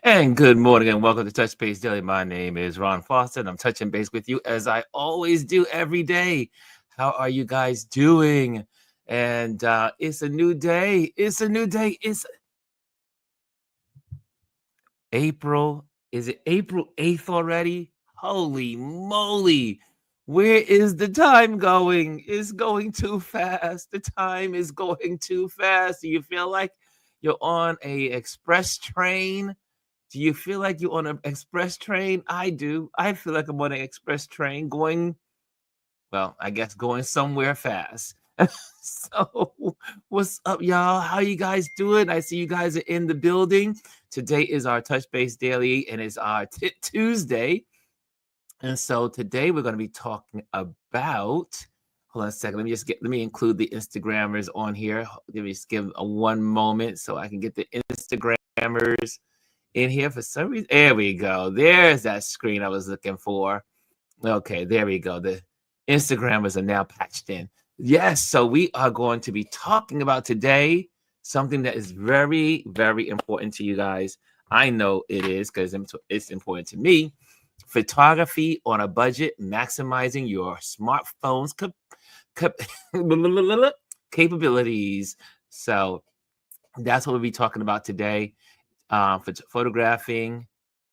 And good morning and welcome to Touch Base Daily. My name is Ron Foster and I'm touching base with you as I always do every day. How are you guys doing? And it's a new day. It's a new day. It's April. Is it April 8th already? Holy moly. Where is the time going? It's going too fast. The time is going too fast. Do you feel like you're on a express train? Do you feel like you're on an express train? I do. I feel like I'm on an express train going, well, I guess going somewhere fast. So, what's up, y'all? How you guys doing? I see you guys are in the building. Today is our Touch Base Daily, and it's our Tuesday. And so today we're going to be talking about. Hold on a second. Let me include the Instagrammers on here. Let me just give a one moment so I can get the Instagrammers in here for some reason. There we go. There's that screen I was looking for. Okay, there we go. The Instagrammers are now patched in. Yes, so we are going to be talking about today something that is very, very important to you guys. I know it is because it's important to me. Photography on a budget, maximizing your smartphone's capabilities. So that's what we'll be talking about today. Photographing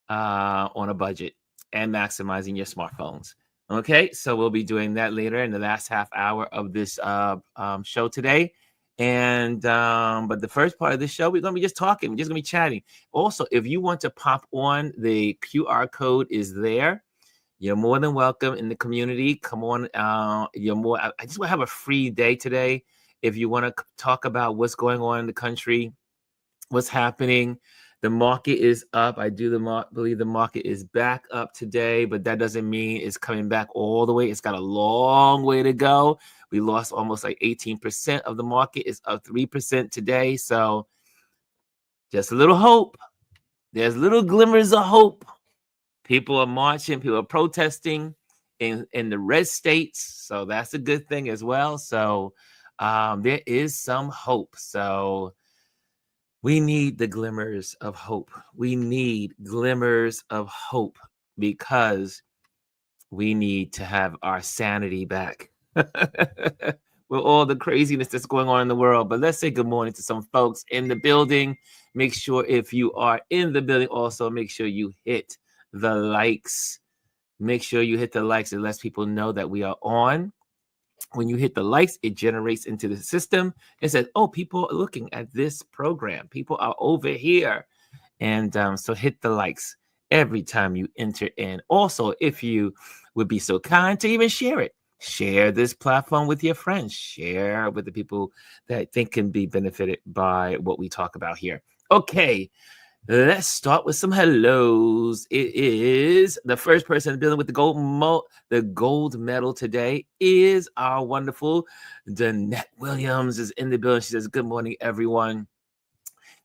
on a budget and maximizing your smartphones. Okay, so we'll be doing that later in the last half hour of this show today. And but the first part of the show, we're gonna be just talking, we're just gonna be chatting. Also, if you want to pop on, the QR code is there. You're more than welcome in the community. Come on, I just want to have a free day today. If you want to talk about what's going on in the country, what's happening. The market is up. I do believe the market is back up today, but that doesn't mean it's coming back all the way. It's got a long way to go. We lost almost like 18% of the market. It's up 3% today. So just a little hope. There's little glimmers of hope. People are marching. People are protesting in the red states. So that's a good thing as well. So there is some hope. So we need the glimmers of hope. We need glimmers of hope because we need to have our sanity back with all the craziness that's going on in the world. But let's say good morning to some folks in the building. Make sure if you are in the building, also make sure you hit the likes. Make sure you hit the likes. It lets people know that we are on. When you hit the likes, it generates into the system. It says, oh, people are looking at this program. People are over here. And so hit the likes every time you enter in. Also, if you would be so kind to even share it. Share this platform with your friends. Share with the people that think can be benefited by what we talk about here. Okay. Let's start with some hellos. It is the first person in the building with the gold medal today is our wonderful Danette Williams is in the building. She says, good morning, everyone.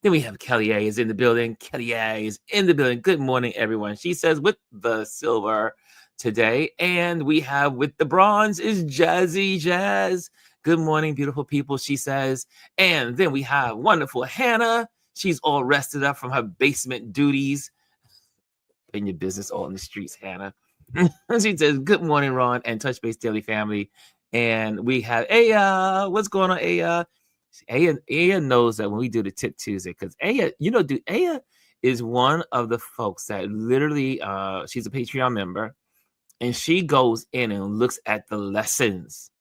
Then we have Kelly A is in the building. Kelly A is in the building. Good morning, everyone. She says with the silver today. And we have with the bronze is Jazzy Jazz. Good morning, beautiful people, she says. And then we have wonderful Hannah. She's all rested up from her basement duties. In your business all in the streets, Hannah. She says, good morning, Ron and Touch Base Daily family. And we have Aya. What's going on, Aya? Aya knows that when we do the Tip Tuesday, because Aya, Aya is one of the folks that literally, she's a Patreon member, and she goes in and looks at the lessons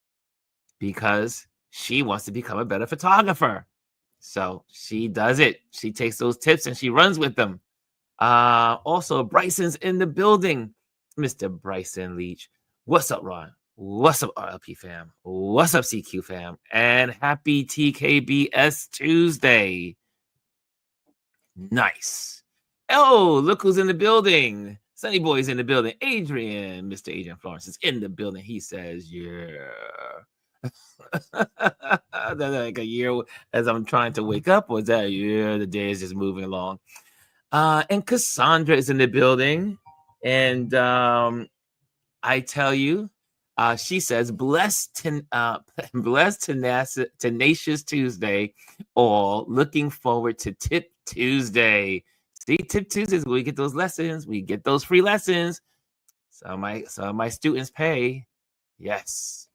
because she wants to become a better photographer. So she does it. She takes those tips and she runs with them. Also, Bryson's in the building. Mr. Bryson Leach. What's up, Ron? What's up, RLP fam? What's up, CQ fam? And happy TKBS Tuesday. Nice. Oh, look who's in the building. Sunny Boy's in the building. Adrian, Mr. Adrian Florence is in the building. He says, yeah. That's like a year as I'm trying to wake up, or is that a year? The day is just moving along. And Cassandra is in the building. And I tell you, she says, blessed tenacious Tuesday, all looking forward to Tip Tuesday. See, Tip Tuesdays, we get those lessons. We get those free lessons. Some of my students pay. Yes.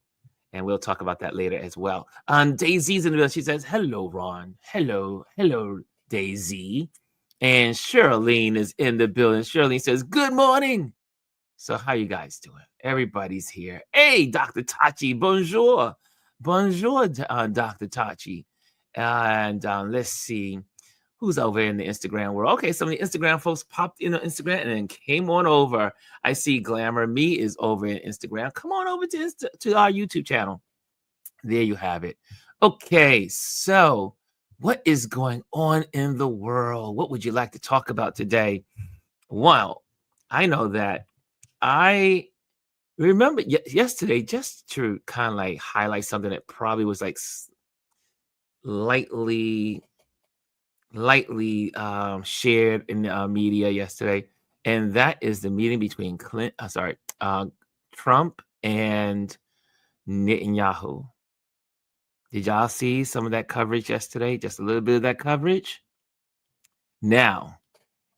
And we'll talk about that later as well. Daisy's in the building. She says, hello, Ron. Hello, Daisy. And Charlene is in the building. Charlene says, good morning. So how you guys doing? Everybody's here. Hey, Dr. Tachi, bonjour. Bonjour, Dr. Tachi. And let's see who's over in the Instagram world. Okay, some of the Instagram folks popped in on Instagram and then came on over. I see Glamour Me is over in Instagram. Come on over to our YouTube channel. There you have it. Okay, so what is going on in the world? What would you like to talk about today? Well, I know that I remember yesterday, just to kind of like highlight something that probably was like lightly shared in the media yesterday, and that is the meeting between Trump and Netanyahu. Did y'all see some of that coverage yesterday? Just a little bit of that coverage. Now,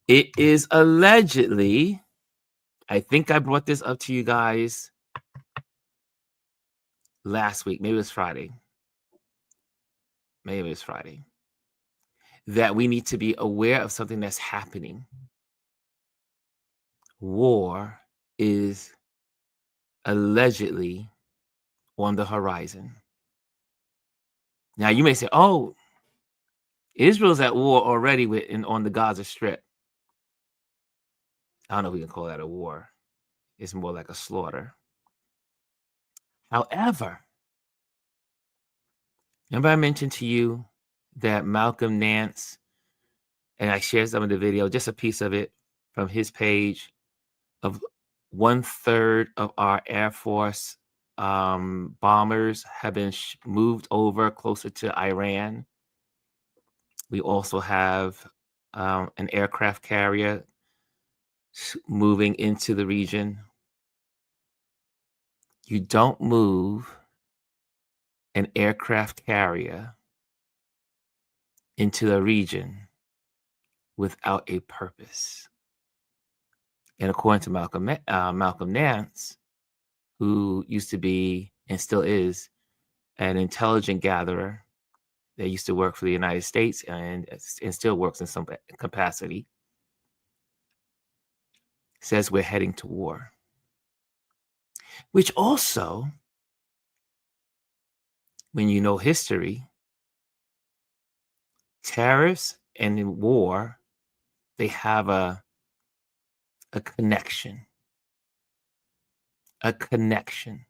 it is allegedly, I think I brought this up to you guys last week. Maybe it was Friday. That we need to be aware of something that's happening. War is allegedly on the horizon. Now you may say, oh, Israel's at war already on the Gaza Strip. I don't know if we can call that a war. It's more like a slaughter. However, remember I mentioned to you that Malcolm Nance, and I shared some of the video, just a piece of it from his page, of 1/3 of our Air Force bombers have been moved over closer to Iran. We also have an aircraft carrier moving into the region. You don't move an aircraft carrier into the region without a purpose. And according to Malcolm Nance, who used to be and still is an intelligence gatherer that used to work for the United States and still works in some capacity, says we're heading to war. Which also, when you know history, tariffs and in war, they have a connection. A connection.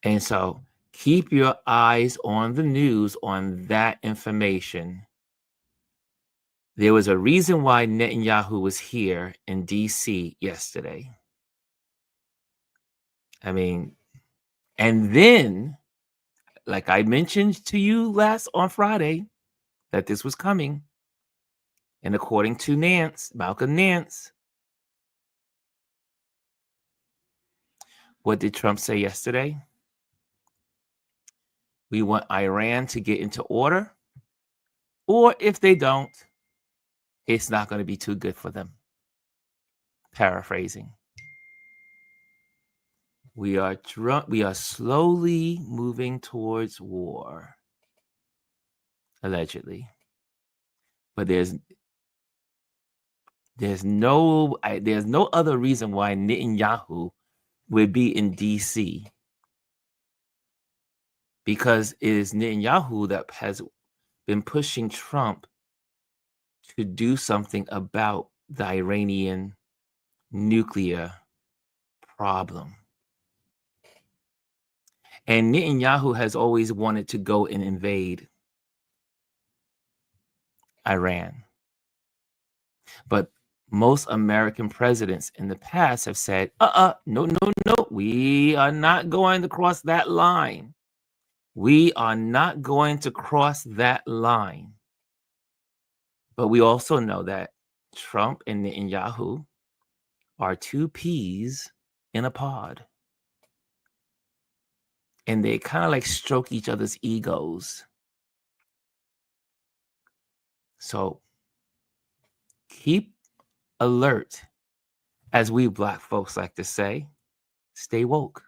And so keep your eyes on the news on that information. There was a reason why Netanyahu was here in DC yesterday. I mean, and then, like I mentioned to you on Friday, that this was coming. And according to Malcolm Nance, what did Trump say yesterday? We want Iran to get into order, or if they don't, it's not going to be too good for them. Paraphrasing. We are slowly moving towards war, allegedly. But there's no other reason why Netanyahu would be in DC, because it is Netanyahu that has been pushing Trump to do something about the Iranian nuclear problem. And Netanyahu has always wanted to go and invade Iran. But most American presidents in the past have said, no, we are not going to cross that line. We are not going to cross that line. But we also know that Trump and Netanyahu are two peas in a pod. And they kind of like stroke each other's egos. So keep alert, as we Black folks like to say. Stay woke.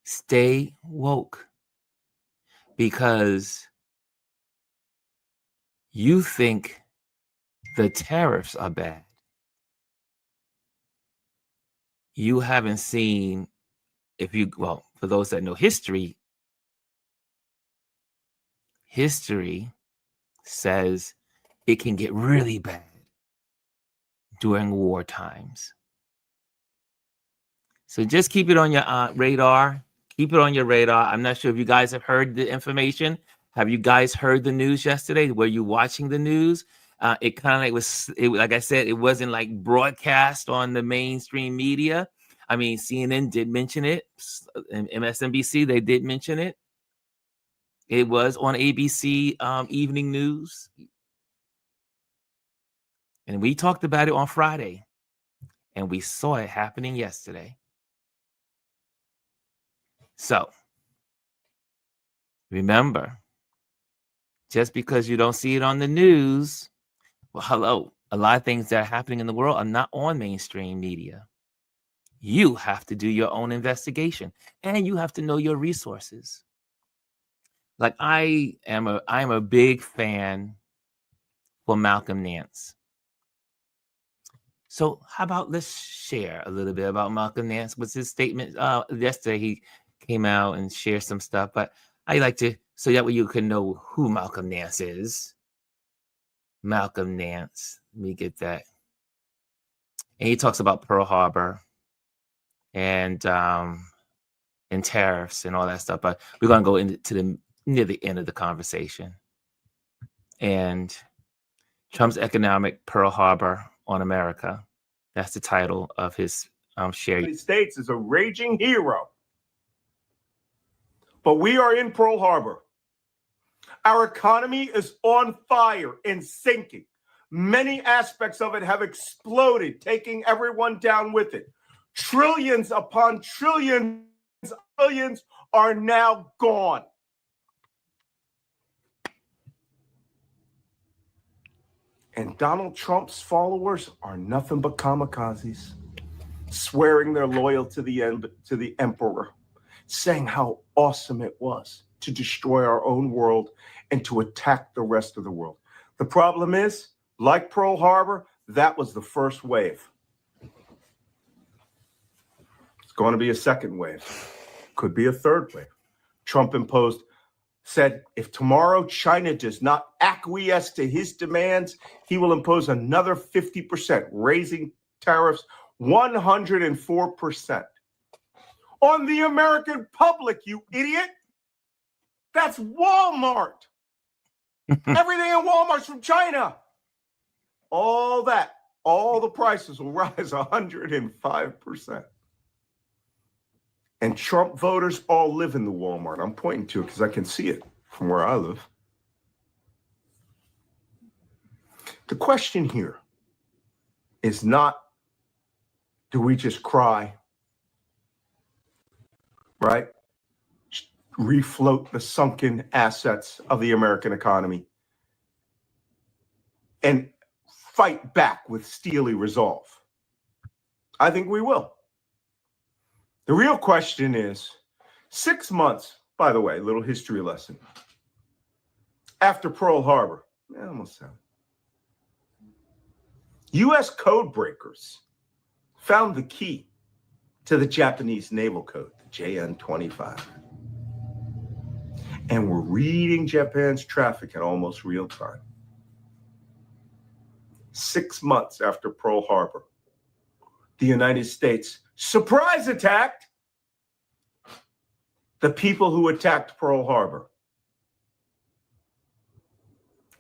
Stay woke. Because you think the tariffs are bad. You haven't seen, for those that know history says it can get really bad during war times. So just keep it on your radar. Keep it on your radar. I'm not sure if you guys have heard the information. Have you guys heard the news yesterday? Were you watching the news? It kind of like like I said, it wasn't like broadcast on the mainstream media. I mean, CNN did mention it, and MSNBC, they did mention it. It was on ABC Evening News. And we talked about it on Friday, and we saw it happening yesterday. So remember, just because you don't see it on the news, well, hello, a lot of things that are happening in the world are not on mainstream media. You have to do your own investigation, and you have to know your resources. Like I'm a big fan for Malcolm Nance. So how about let's share a little bit about Malcolm Nance. What's his statement? Yesterday he came out and shared some stuff, but I like to, so that way you can know who Malcolm Nance is. Malcolm Nance, let me get that. And he talks about Pearl Harbor and tariffs and all that stuff, but we're gonna go into near the end of the conversation. And Trump's economic Pearl Harbor on America. That's the title of his share. The United States is a raging hero. But we are in Pearl Harbor. Our economy is on fire and sinking. Many aspects of it have exploded, taking everyone down with it. Trillions upon trillions are now gone. And Donald Trump's followers are nothing but kamikazes, swearing their loyalty to the emperor, saying how awesome it was to destroy our own world and to attack the rest of the world. The problem is, like Pearl Harbor, that was the first wave. It's going to be a second wave. Could be a third wave. Trump said if tomorrow China does not acquiesce to his demands, he will impose another 50%, raising tariffs 104% on the American public, you idiot. That's Walmart. Everything in Walmart's from China. All the prices will rise 105%. And Trump voters all live in the Walmart. I'm pointing to it because I can see it from where I live. The question here is not, do we just cry, right? Refloat the sunken assets of the American economy and fight back with steely resolve. I think we will. The real question is, 6 months, by the way, little history lesson, after Pearl Harbor, almost 7, U.S. code breakers found the key to the Japanese naval code, the JN-25. And we're reading Japan's traffic in almost real time. 6 months after Pearl Harbor, the United States surprise attacked the people who attacked Pearl Harbor.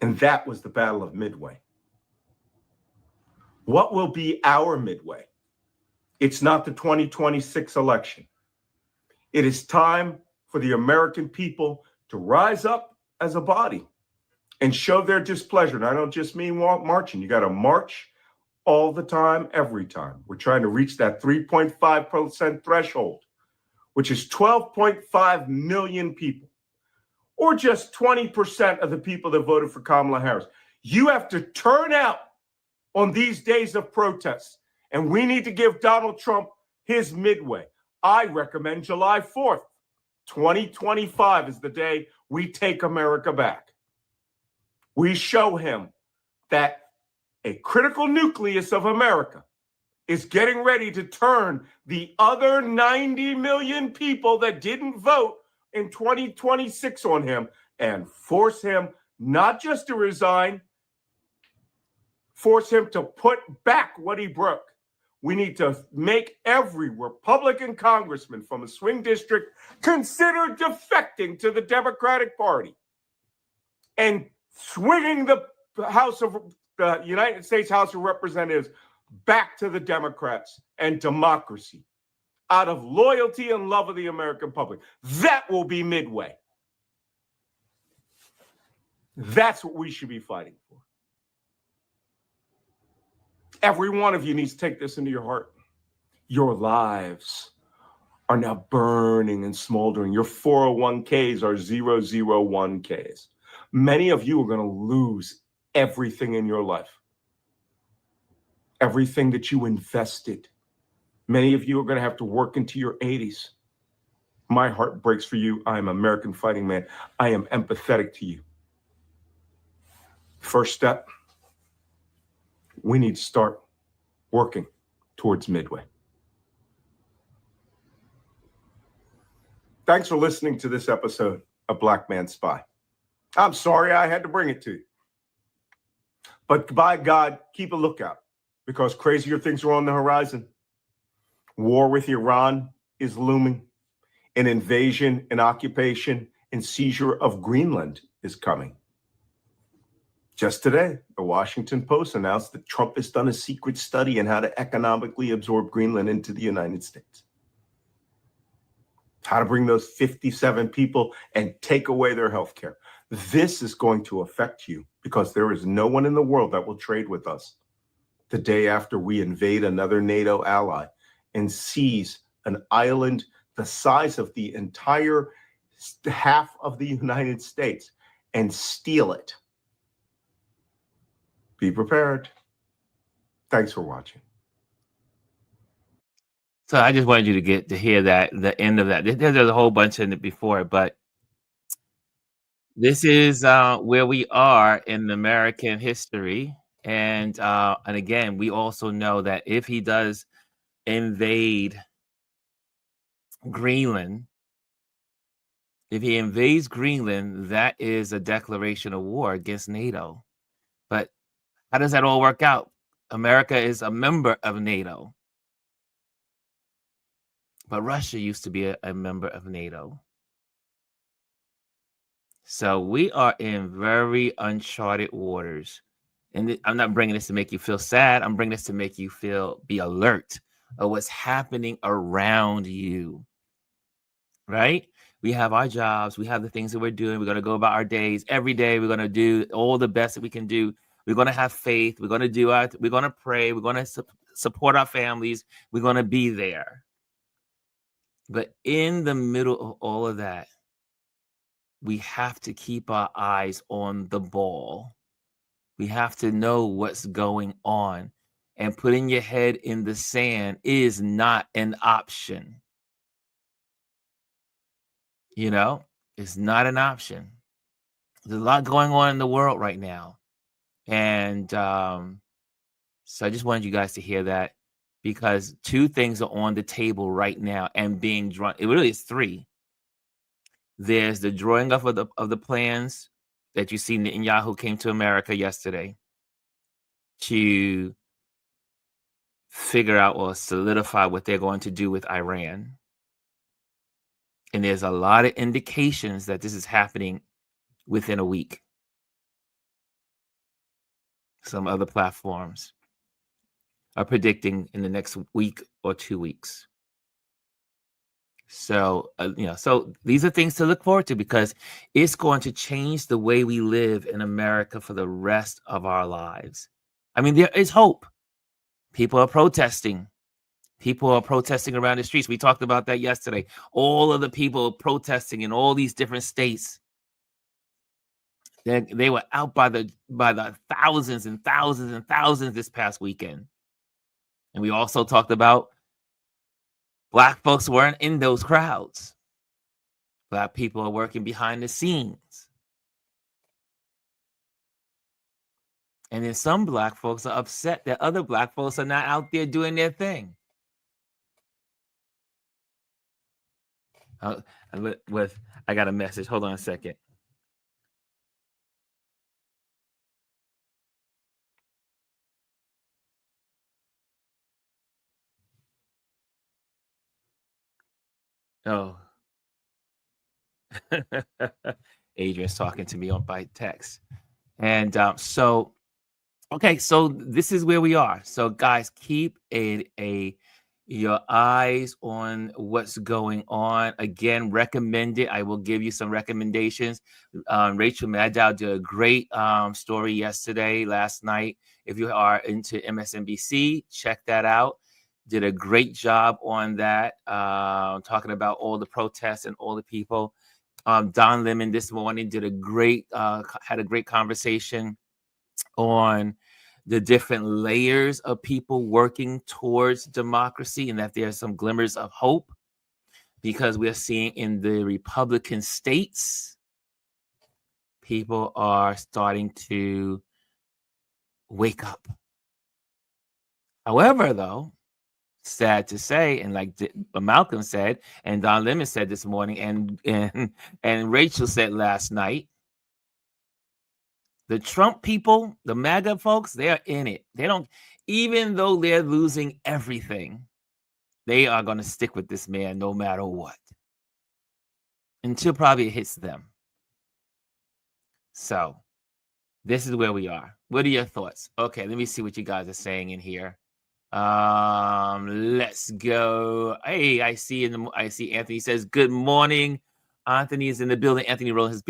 And that was the Battle of Midway. What will be our Midway? It's not the 2026 election. It is time for the American people to rise up as a body and show their displeasure. And I don't just mean marching. You got to march all the time, every time. We're trying to reach that 3.5% threshold, which is 12.5 million people, or just 20% of the people that voted for Kamala Harris. You have to turn out on these days of protests. And we need to give Donald Trump his midway. I recommend July 4th, 2025 is the day we take America back. We show him that a critical nucleus of America is getting ready to turn the other 90 million people that didn't vote in 2026 on him and force him not just to resign, force him to put back what he broke. We need to make every Republican congressman from a swing district consider defecting to the Democratic Party and swinging the United States House of Representatives back to the Democrats and democracy out of loyalty and love of the American public. That will be midway. That's what we should be fighting for. Every one of you needs to take this into your heart. Your lives are now burning and smoldering. Your 401ks are 001ks. Many of you are going to lose everything in your life. Everything that you invested. Many of you are going to have to work into your 80s. My heart breaks for you. I am an American fighting man. I am empathetic to you. First step, we need to start working towards midway. Thanks for listening to this episode of Black Man Spy. I'm sorry I had to bring it to you. But by God, keep a lookout because crazier things are on the horizon. War with Iran is looming. An invasion, an occupation, and seizure of Greenland is coming. Just today, the Washington Post announced that Trump has done a secret study on how to economically absorb Greenland into the United States. How to bring those 57 people and take away their health care. This is going to affect you because there is no one in the world that will trade with us the day after we invade another NATO ally and seize an island the size of the entire half of the United States and steal it. Be prepared. Thanks for watching. So I just wanted you to get to hear that, the end of that. There's a whole bunch in it before, but this is where we are in American history. And again, we also know that if he does invade Greenland, if he invades Greenland, that is a declaration of war against NATO. But how does that all work out? America is a member of NATO. But Russia used to be a member of NATO. So we are in very uncharted waters. And I'm not bringing this to make you feel sad. I'm bringing this to make you be alert of what's happening around you. Right? We have our jobs. We have the things that we're doing. We're going to go about our days. Every day, we're going to do all the best that we can do. We're going to have faith. We're going to we're going to pray. We're going to support our families. We're going to be there. But in the middle of all of that, we have to keep our eyes on the ball. We have to know what's going on. And putting your head in the sand is not an option. You know, it's not an option. There's a lot going on in the world right now. And so I just wanted you guys to hear that, because two things are on the table right now and being drawn. It really is three. There's the drawing up of the plans that you see. Netanyahu came to America yesterday to figure out or solidify what they're going to do with Iran. And there's a lot of indications that this is happening within a week. Some other platforms are predicting in the next week or 2 weeks. So, so these are things to look forward to, because it's going to change the way we live in America for the rest of our lives. I mean, there is hope. People are protesting. People are protesting around the streets. We talked about that yesterday. All of the people protesting in all these different states. They were out by the thousands and thousands and thousands this past weekend. And we also talked about Black folks weren't in those crowds. Black people are working behind the scenes. And then some Black folks are upset that other Black folks are not out there doing their thing. I got a message. Hold on a second. Oh. Adrian's talking to me by text. And so this is where we are. So guys, keep your eyes on what's going on. Again, recommend it. I will give you some recommendations. Rachel Maddow did a great story last night. If you are into MSNBC, check that out. Did a great job on that, talking about all the protests and all the people. Don Lemon this morning had a great conversation on the different layers of people working towards democracy, and that there are some glimmers of hope, because we're seeing in the Republican states, people are starting to wake up. However, though, sad to say, and like Malcolm said, and Don Lemon said this morning, and Rachel said last night, the Trump people, the MAGA folks, they are in it. They don't, even though they're losing everything, they are going to stick with this man no matter what, until probably it hits them. So this is where we are. What are your thoughts? Okay, let me see what you guys are saying in here. Let's go. Hey, I see Anthony says, good morning. Anthony is in the building. Anthony Rowland says,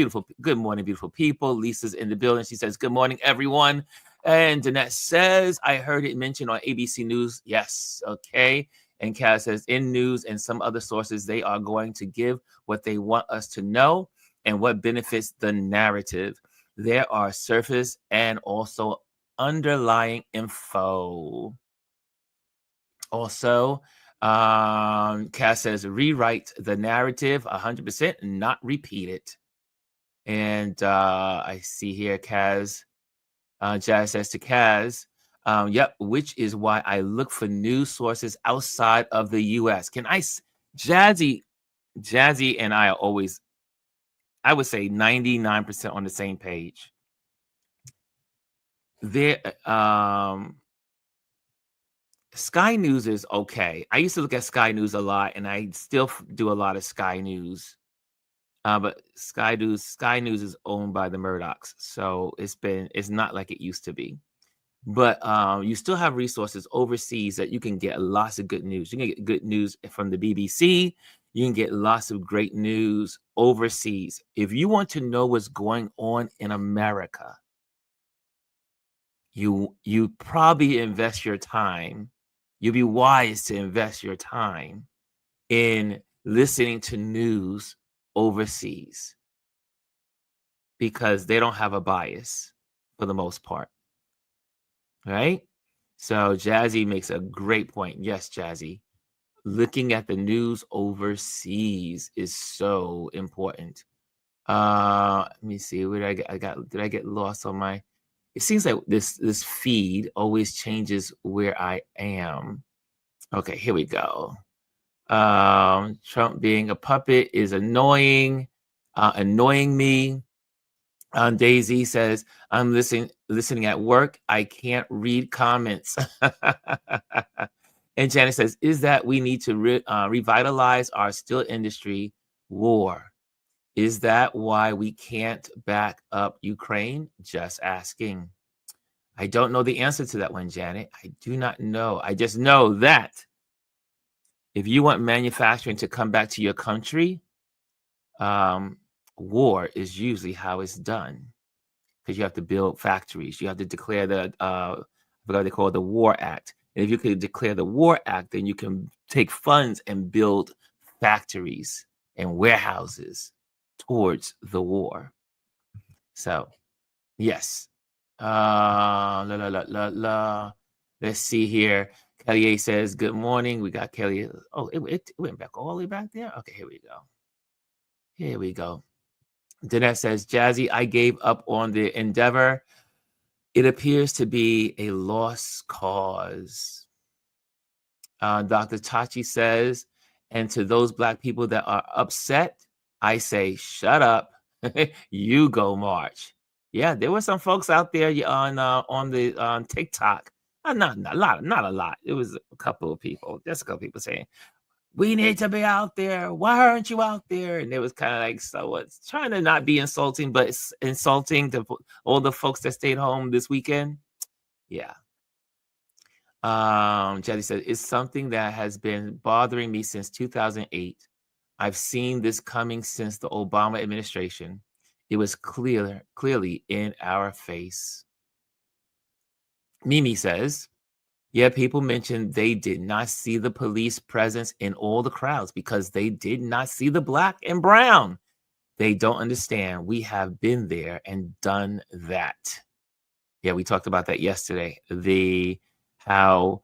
good morning, beautiful people. Lisa's in the building. She says, good morning, everyone. And Danette says, I heard it mentioned on ABC News. Yes, okay. And Kaz says, in news and some other sources, they are going to give what they want us to know and what benefits the narrative. There are surface and also underlying info. Also, Cass says, rewrite the narrative 100%, not repeat it. And I see here, Jazz says to Kaz, yep, which is why I look for news sources outside of the U.S. Jazzy and I are always, I would say 99% on the same page. Sky News is okay. I used to look at Sky News a lot, and I still do a lot of Sky News. But Sky News is owned by the Murdochs, so it's not like it used to be. But you still have resources overseas that you can get lots of good news. You can get good news from the BBC. You can get lots of great news overseas. If you want to know what's going on in America, you probably invest your time. You'll be wise to invest your time in listening to news overseas, because they don't have a bias for the most part, right? So Jazzy makes a great point. Yes, Jazzy, looking at the news overseas is so important. Let me see. Where did did I get lost on my? It seems like this feed always changes where I am. Okay, here we go. Trump being a puppet is annoying me. Daisy says, I'm listening at work. I can't read comments. And Janet says, is that we need to revitalize our steel industry war? Is that why we can't back up Ukraine? Just asking. I don't know the answer to that one, Janet. I do not know. I just know that if you want manufacturing to come back to your country, war is usually how it's done, because you have to build factories. You have to declare I forgot what they call the War Act. And if you could declare the War Act, then you can take funds and build factories and warehouses towards the war. So Yes. Let's see here. Kelly A says, good morning. We got Kelly. Oh, it went back all the way back there. Okay, here we go. Here we go. Danette says, Jazzy, I gave up on the endeavor. It appears to be a lost cause. Dr. Tachi says, and to those Black people that are upset, I say, shut up. You go march. Yeah, there were some folks out there on the TikTok. Not a lot. It was a couple of people, just a couple of people saying, we need to be out there. Why aren't you out there? And it was kind of like, so it's trying to not be insulting, but it's insulting to all the folks that stayed home this weekend. Yeah. Jetty said, it's something that has been bothering me since 2008. I've seen this coming since the Obama administration. It was clearly in our face. Mimi says, yeah, people mentioned they did not see the police presence in all the crowds because they did not see the Black and brown. They don't understand. We have been there and done that. Yeah, we talked about that yesterday. How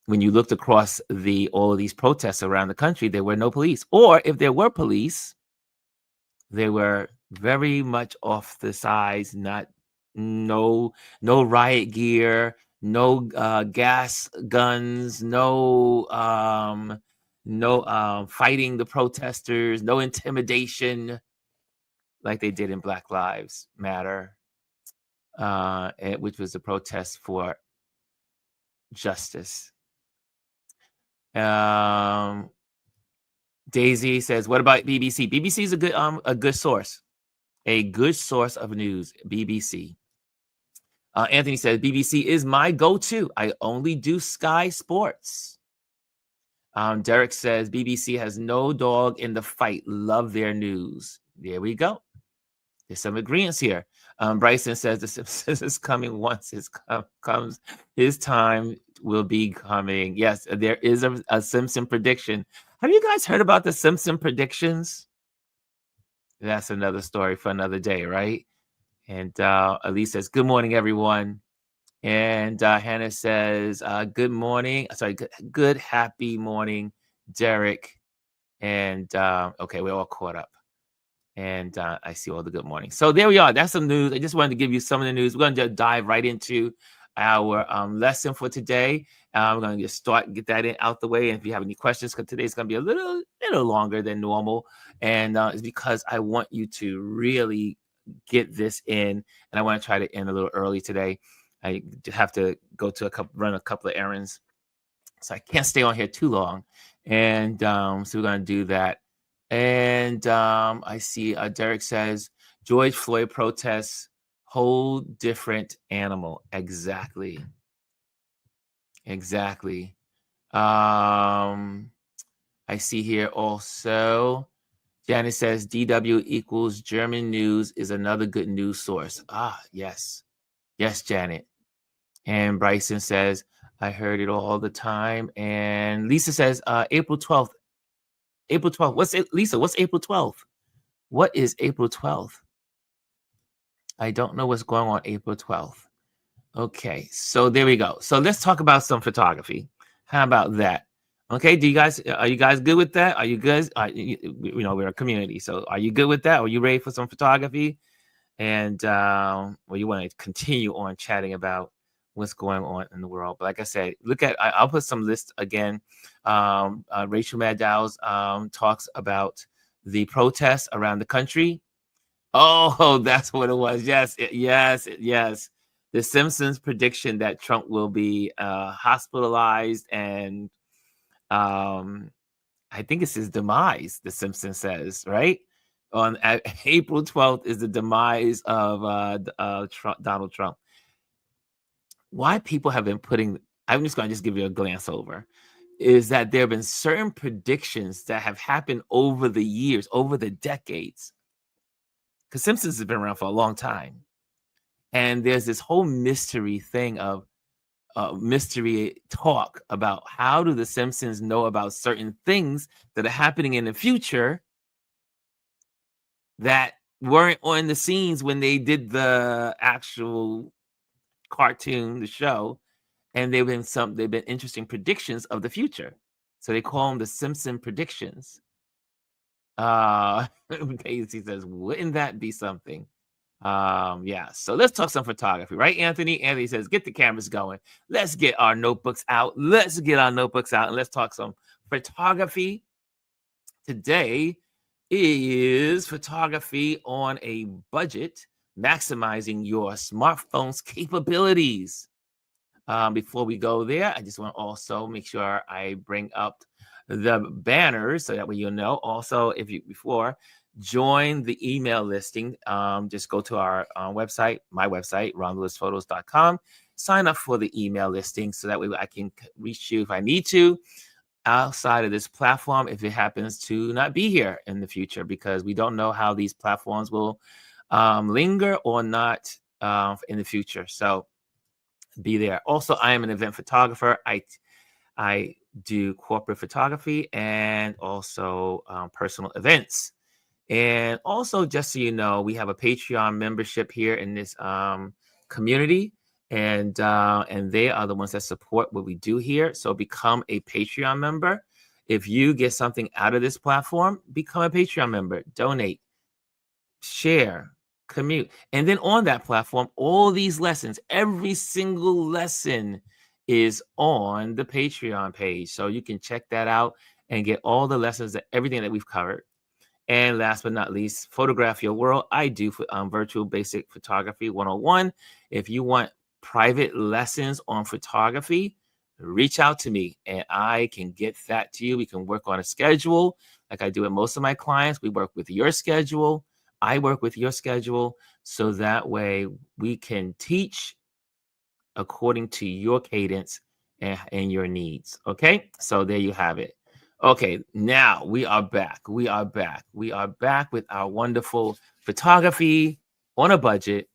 when you looked across all of these protests around the country, there were no police. Or if there were police, they were very much off the sides, no riot gear, no gas guns, no fighting the protesters, no intimidation like they did in Black Lives Matter, which was a protest for justice. Daisy says, what about BBC? BBC is a good source. A good source of news, BBC. Anthony says, BBC is my go-to. I only do Sky Sports. Derek says, BBC has no dog in the fight. Love their news. There we go. There's some agreements here. Bryson says, the Simpsons is coming once it comes. His time will be coming. Yes, there is a Simpson prediction. Have you guys heard about the Simpson predictions? That's another story for another day, right? And Elise says, good morning, everyone. And Hannah says, good morning. Sorry, good happy morning, Derek. And okay, we're all caught up. And I see all the good morning. So there we are. That's some news. I just wanted to give you some of the news. We're going to dive right into our lesson for today. We're going to just get that out the way. And if you have any questions, because today's going to be a little longer than normal. And it's because I want you to really get this in. And I want to try to end a little early today. I have to go to run a couple of errands. So I can't stay on here too long. And so we're going to do that. And I see Derek says, George Floyd protests, whole different animal. Exactly. I see here also, Janet says, DW equals German news is another good news source. Yes. Yes, Janet. And Bryson says, I heard it all the time. And Lisa says, April 12th. April 12th. What's it, Lisa? What's April 12th? What is April 12th? I don't know what's going on April 12th. Okay, so there we go. So let's talk about some photography. How about that? Okay, are you guys good with that? Are you guys, we're a community. So are you good with that? Are you ready for some photography? And you want to continue on chatting about what's going on in the world. But like I said, I'll put some lists again. Rachel Maddow's talks about the protests around the country. Oh, that's what it was. Yes. The Simpsons prediction that Trump will be hospitalized, and I think it's his demise, the Simpsons says, right? On April 12th is the demise of Donald Trump. Why people have been I'm just going to give you a glance over, is that there have been certain predictions that have happened over the years, over the decades, because Simpsons has been around for a long time. And there's this whole mystery thing of mystery talk about how do the Simpsons know about certain things that are happening in the future that weren't on the scenes when they did the actual cartoon, the show, and they've been interesting predictions of the future. So they call them the Simpson predictions. Daisy says, wouldn't that be something? Yeah. So let's talk some photography, right, Anthony? Anthony says, get the cameras going. Let's get our notebooks out. Let's get our notebooks out and let's talk some photography. Today is photography on a budget, maximizing your smartphone's capabilities. Before we go there, I just want to also make sure I bring up the banners so that way you'll know. Also, if you join the email listing, just go to our website, my website, ronlewisphotos.com. Sign up for the email listing so that way I can reach you if I need to outside of this platform if it happens to not be here in the future, because we don't know how these platforms will linger or not in the future. So be there. Also, I am an event photographer. I do corporate photography and also personal events. And also, just so you know, we have a Patreon membership here in this community, and they are the ones that support what we do here. So become a Patreon member. If you get something out of this platform, become a Patreon member. Donate, share, commute. And then on that platform, all these lessons, every single lesson is on the Patreon page. So you can check that out and get all the lessons, everything that we've covered. And last but not least, Photograph Your World. I do virtual basic photography 101. If you want private lessons on photography, reach out to me and I can get that to you. We can work on a schedule like I do with most of my clients. We work with your schedule. I work with your schedule. So that way we can teach according to your cadence and your needs. Okay, so there you have it. Okay, now we are back. We are back with our wonderful photography on a budget,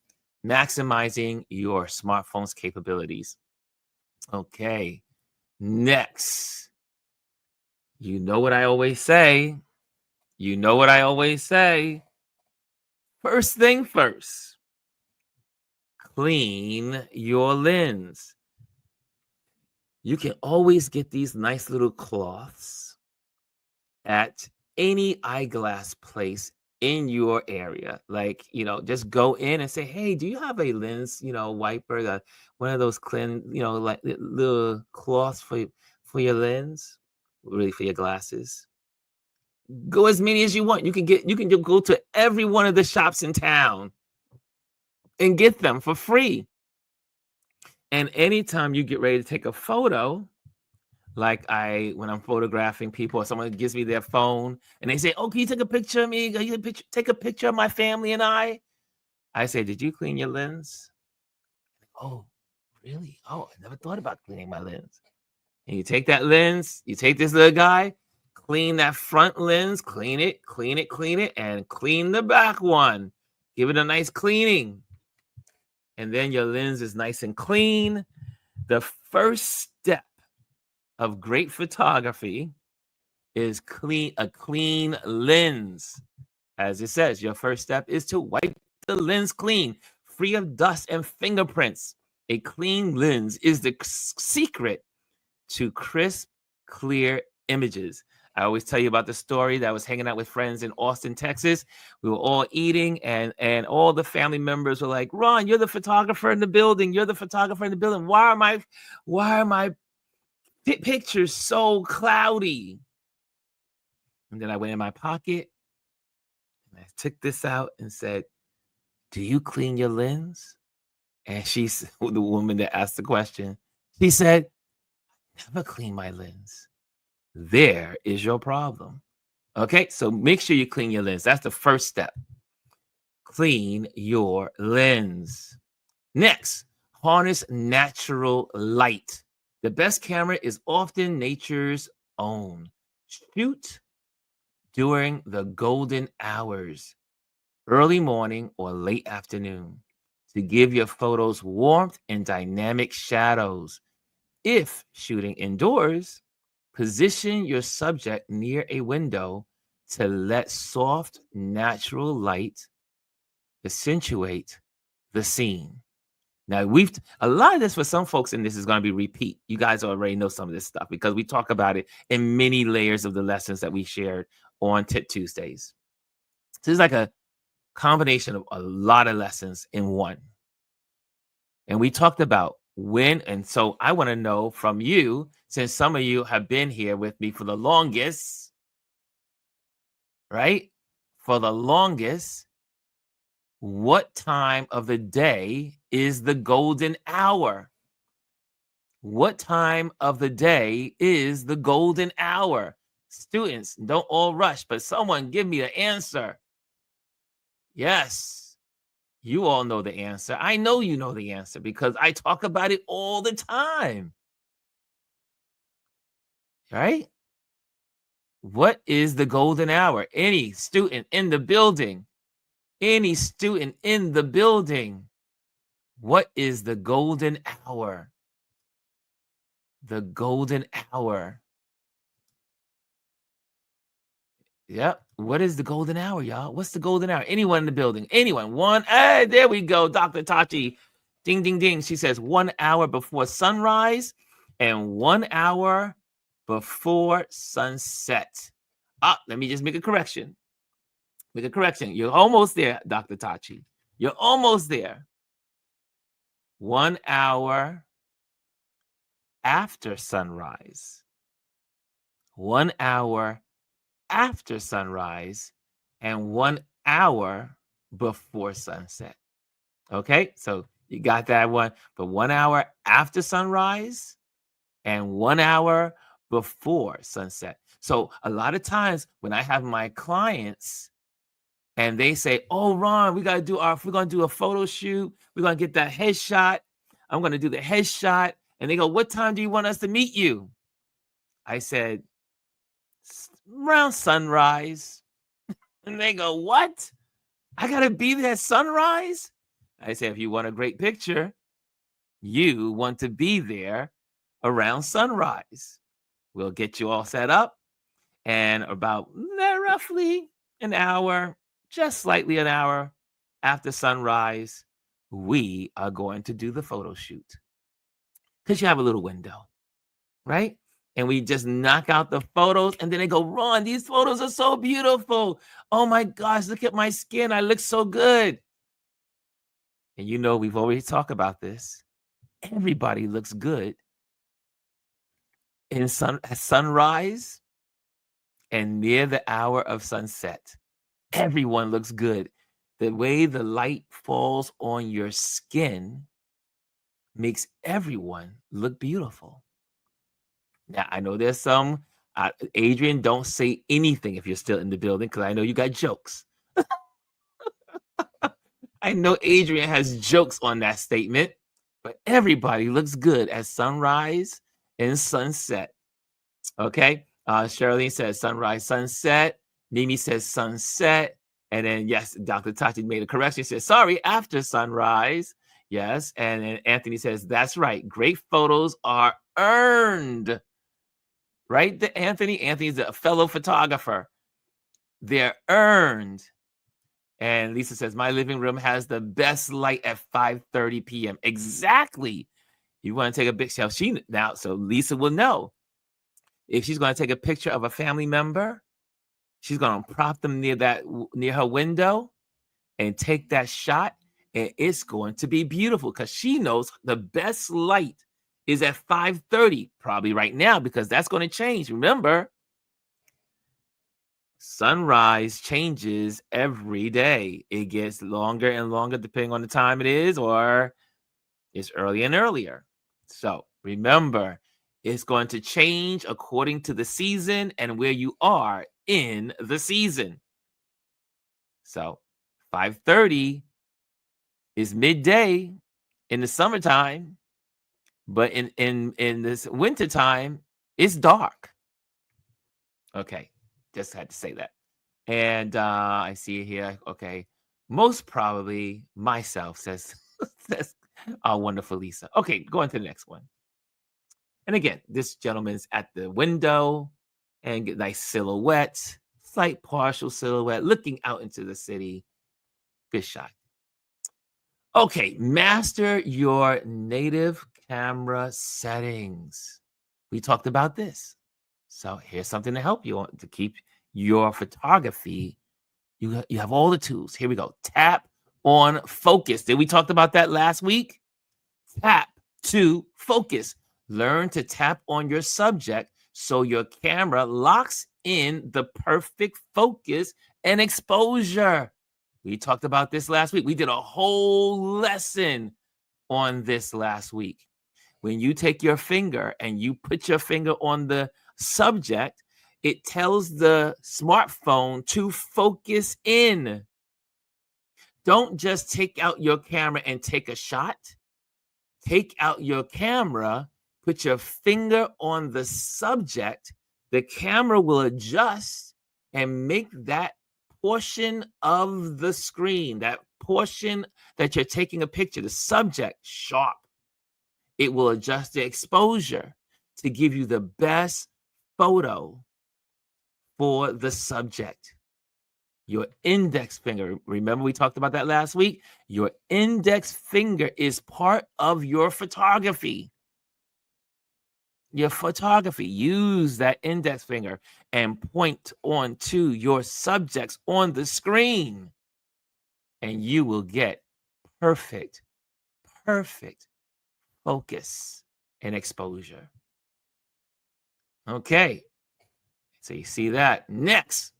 maximizing your smartphone's capabilities. Okay, next. You know what I always say. First thing first, clean your lens. You can always get these nice little cloths at any eyeglass place in your area. Like, just go in and say, hey, do you have a lens, wiper, one of those clean, like little cloths for your lens, really for your glasses. Go as many as you want. You can go to every one of the shops in town and get them for free. And anytime you get ready to take a photo, like when I'm photographing people or someone gives me their phone and they say, oh, can you take a picture of me? Can you take a picture of my family and I say, did you clean your lens? Oh, really? Oh, I never thought about cleaning my lens. And you take that lens, you take this little guy, clean that front lens, clean it, and clean the back one. Give it a nice cleaning. And then your lens is nice and clean. The first step of great photography is a clean lens. As it says, your first step is to wipe the lens clean, free of dust and fingerprints. A clean lens is the secret to crisp, clear images. I always tell you about the story that I was hanging out with friends in Austin, Texas. We were all eating and all the family members were like, Ron, you're the photographer in the building. Why are my pictures so cloudy? And then I went in my pocket and I took this out and said, do you clean your lens? And she's the woman that asked the question. She said, never clean my lens. There is your problem. Okay, so make sure you clean your lens. That's the first step. Clean your lens. Next, harness natural light. The best camera is often nature's own. Shoot during the golden hours, early morning or late afternoon, to give your photos warmth and dynamic shadows. If shooting indoors, position your subject near a window to let soft, natural light accentuate the scene. Now, a lot of this for some folks in this is going to be repeat. You guys already know some of this stuff because we talk about it in many layers of the lessons that we shared on Tip Tuesdays. So it's like a combination of a lot of lessons in one. And we talked about when, and so I want to know from you, since some of you have been here with me for the longest, right? For the longest, what time of the day is the golden hour? What time of the day is the golden hour? Students, don't all rush, but someone give me the answer. Yes, you all know the answer. I know you know the answer because I talk about it all the time. Right? What is the golden hour? Any student in the building? Any student in the building? What is the golden hour? The golden hour. Yep. What is the golden hour, y'all? What's the golden hour? Anyone in the building? Anyone? One. Hey, there we go. Dr. Tachi. Ding, ding, ding. She says 1 hour before sunrise and 1 hour before sunset. Let me just make a correction. Make a correction. You're almost there, Dr. Tachi. You're almost there. 1 hour after sunrise. 1 hour after sunrise and 1 hour before sunset. Okay, so you got that one. But 1 hour after sunrise and 1 hour before sunset. So a lot of times when I have my clients and they say, "Oh, Ron, we're going to do a photo shoot. We're going to get that headshot. I'm going to do the headshot." And they go, "What time do you want us to meet you?" I said, "Around sunrise." And they go, "What? I got to be there at sunrise?" I said, "If you want a great picture, you want to be there around sunrise. We'll get you all set up. And about roughly an hour, just slightly an hour after sunrise, we are going to do the photo shoot." Because you have a little window, right? And we just knock out the photos. And then they go, "Ron, these photos are so beautiful. Oh my gosh, look at my skin. I look so good." And you know, we've already talked about this. Everybody looks good at sunrise and near the hour of sunset. Everyone looks good. The way the light falls on your skin makes everyone look beautiful. Now, I know there's some, Adrian, don't say anything if you're still in the building because I know you got jokes. I know Adrian has jokes on that statement, but everybody looks good at sunrise and sunset. Okay? Charlene says sunrise, sunset. Mimi says sunset. And then, yes, Dr. Tati made a correction. She says, "Sorry, after sunrise." Yes. And then Anthony says, "That's right. Great photos are earned." Right, Anthony? Anthony's a fellow photographer. They're earned. And Lisa says, "My living room has the best light at 5:30 p.m. Exactly. You want to take a big show. So Lisa will know. If she's going to take a picture of a family member, she's going to prop them near her window and take that shot. And it's going to be beautiful because she knows the best light is at 5:30, probably right now, because that's going to change. Remember, sunrise changes every day. It gets longer and longer depending on the time it is, or it's early and earlier. So remember, it's going to change according to the season and where you are in the season. So 5:30 is midday in the summertime, but in this wintertime, it's dark. Okay, just had to say that. And I see it here. Okay, most probably myself, says says our wonderful Lisa. Okay, going to the next one. And again, this gentleman's at the window and get nice silhouette, slight partial silhouette, looking out into the city. Good shot. Okay, master your native camera settings. We talked about this. So here's something to help you to keep your photography. You have all the tools. Here we go. Tap on focus. Did we talk about that last week? Tap to focus. Learn to tap on your subject so your camera locks in the perfect focus and exposure. We talked about this last week. We did a whole lesson on this last week. When you take your finger and you put your finger on the subject, it tells the smartphone to focus in. Don't just take out your camera and take a shot. Take out your camera, put your finger on the subject. The camera will adjust and make that portion of the screen, that portion that you're taking a picture, the subject, sharp. It will adjust the exposure to give you the best photo for the subject. Your index finger, remember we talked about that last week? Your index finger is part of your photography. Your photography, use that index finger and point on to your subjects on the screen, and you will get perfect focus and exposure. Okay, so you see that. Next,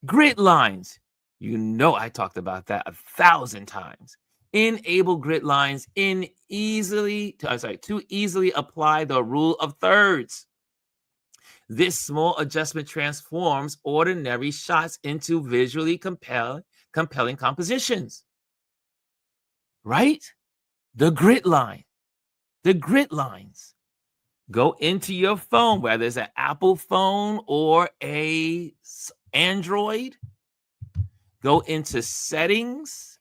grid lines. You know I talked about that 1,000 times. Enable grid lines to easily apply the rule of thirds. This small adjustment transforms ordinary shots into visually compelling compositions. Right? The grid lines. Go into your phone, whether it's an Apple phone or a Android. Go into settings,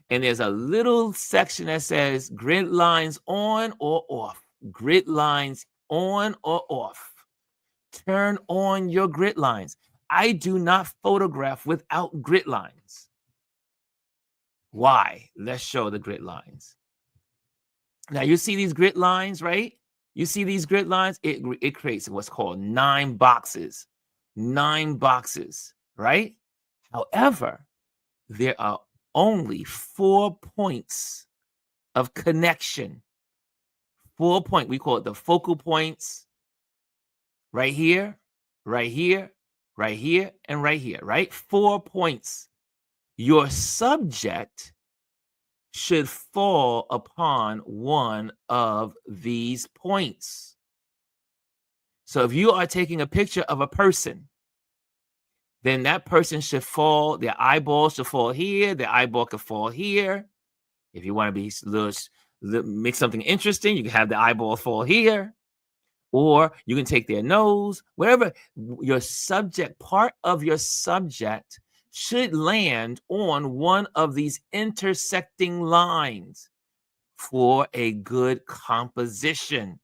and there's a little section that says grid lines on or off. Grid lines on or off. Turn on your grid lines. I do not photograph without grid lines. Why? Let's show the grid lines. Now you see these grid lines, right? You see these grid lines? It creates what's called 9 boxes. 9 boxes, right? However, there are only 4 points of connection. 4 points. We call it the focal points. Right here, right here, right here, and right here, right? 4 points. Your subject should fall upon one of these points. So if you are taking a picture of a person, then that person should fall, their eyeball should fall here, their eyeball could fall here. If you want to be make something interesting, you can have the eyeball fall here, or you can take their nose, wherever your subject, part of your subject should land on one of these intersecting lines for a good composition.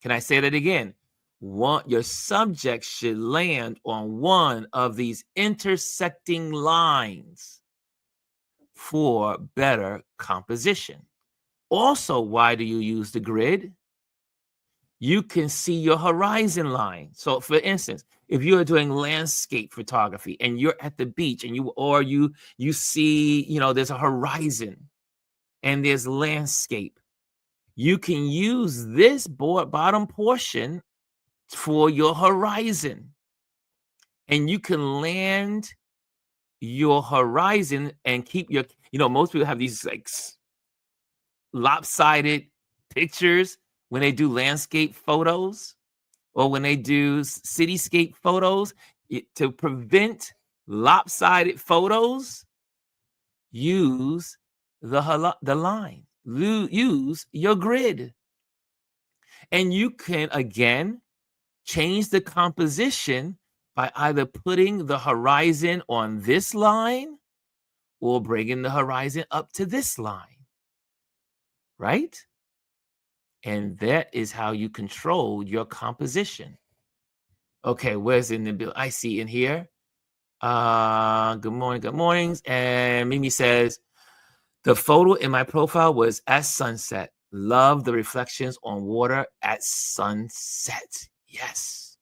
Can I say that again? Your subject should land on one of these intersecting lines for better composition. Also, why do you use the grid? You can see your horizon line. So for instance, if you're doing landscape photography and you're at the beach and you see, there's a horizon and there's landscape, you can use this bottom portion for your horizon. And you can land your horizon and keep your, most people have these like lopsided pictures when they do landscape photos or when they do cityscape photos. To prevent lopsided photos, use the line, use your grid. And you can, again, change the composition by either putting the horizon on this line or bringing the horizon up to this line, right? And that is how you control your composition. Okay, where's in the bill? I see in here. Good morning. And Mimi says, The photo in my profile was at sunset. Love the reflections on water at sunset. Yes.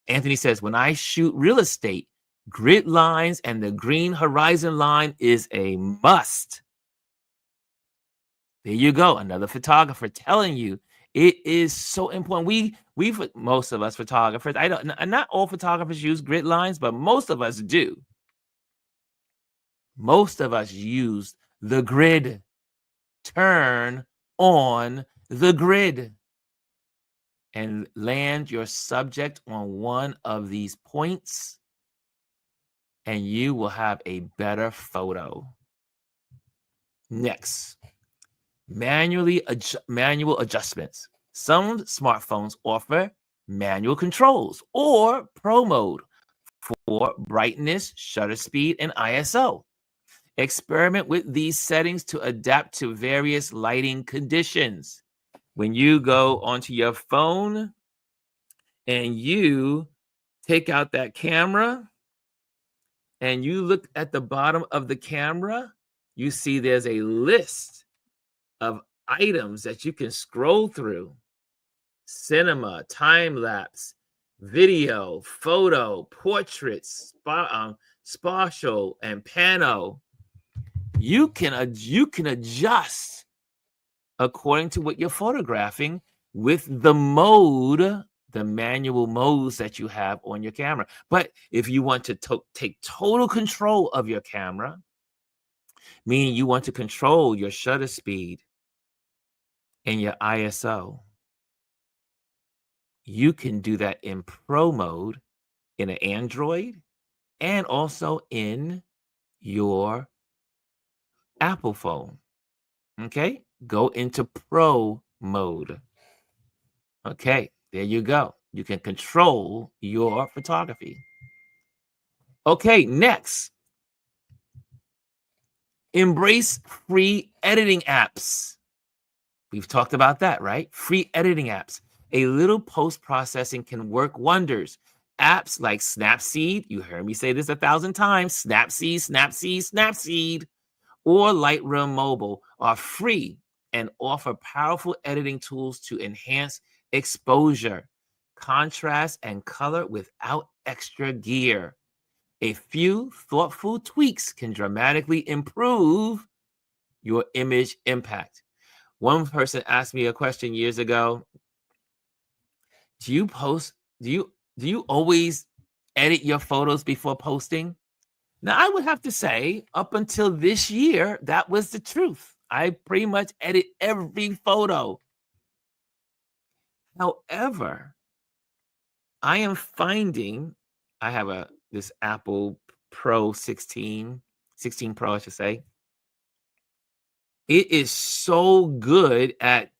Anthony says, when I shoot real estate, grid lines and the green horizon line is a must. There you go. Another photographer telling you it is so important. We most of us photographers, I don't, not all photographers use grid lines, but most of us do. Most of us use the grid. Turn on the grid and land your subject on one of these points, and you will have a better photo. Next, manual adjustments. Some smartphones offer manual controls or pro mode for brightness, shutter speed, and ISO. Experiment with these settings to adapt to various lighting conditions. When you go onto your phone and you take out that camera and you look at the bottom of the camera, you see there's a list of items that you can scroll through. Cinema, time lapse, video, photo, portraits, spatial, and pano. You can adjust according to what you're photographing with the mode, the manual modes that you have on your camera. But if you want to take total control of your camera, meaning you want to control your shutter speed and your ISO, you can do that in pro mode in an Android and also in your Apple phone. Okay, go into pro mode. Okay, there you go. You can control your photography. Okay, next. Embrace free editing apps. We've talked about that, right? Free editing apps. A little post-processing can work wonders. Apps like Snapseed, you heard me say this 1,000 times, Snapseed, or Lightroom Mobile are free and offer powerful editing tools to enhance exposure, contrast, and color without extra gear. A few thoughtful tweaks can dramatically improve your image impact. One person asked me a question years ago. Do you always edit your photos before posting? Now, I would have to say, up until this year, that was the truth. I pretty much edit every photo. However, I am finding, I have this Apple Pro 16 Pro, I should say. It is so good at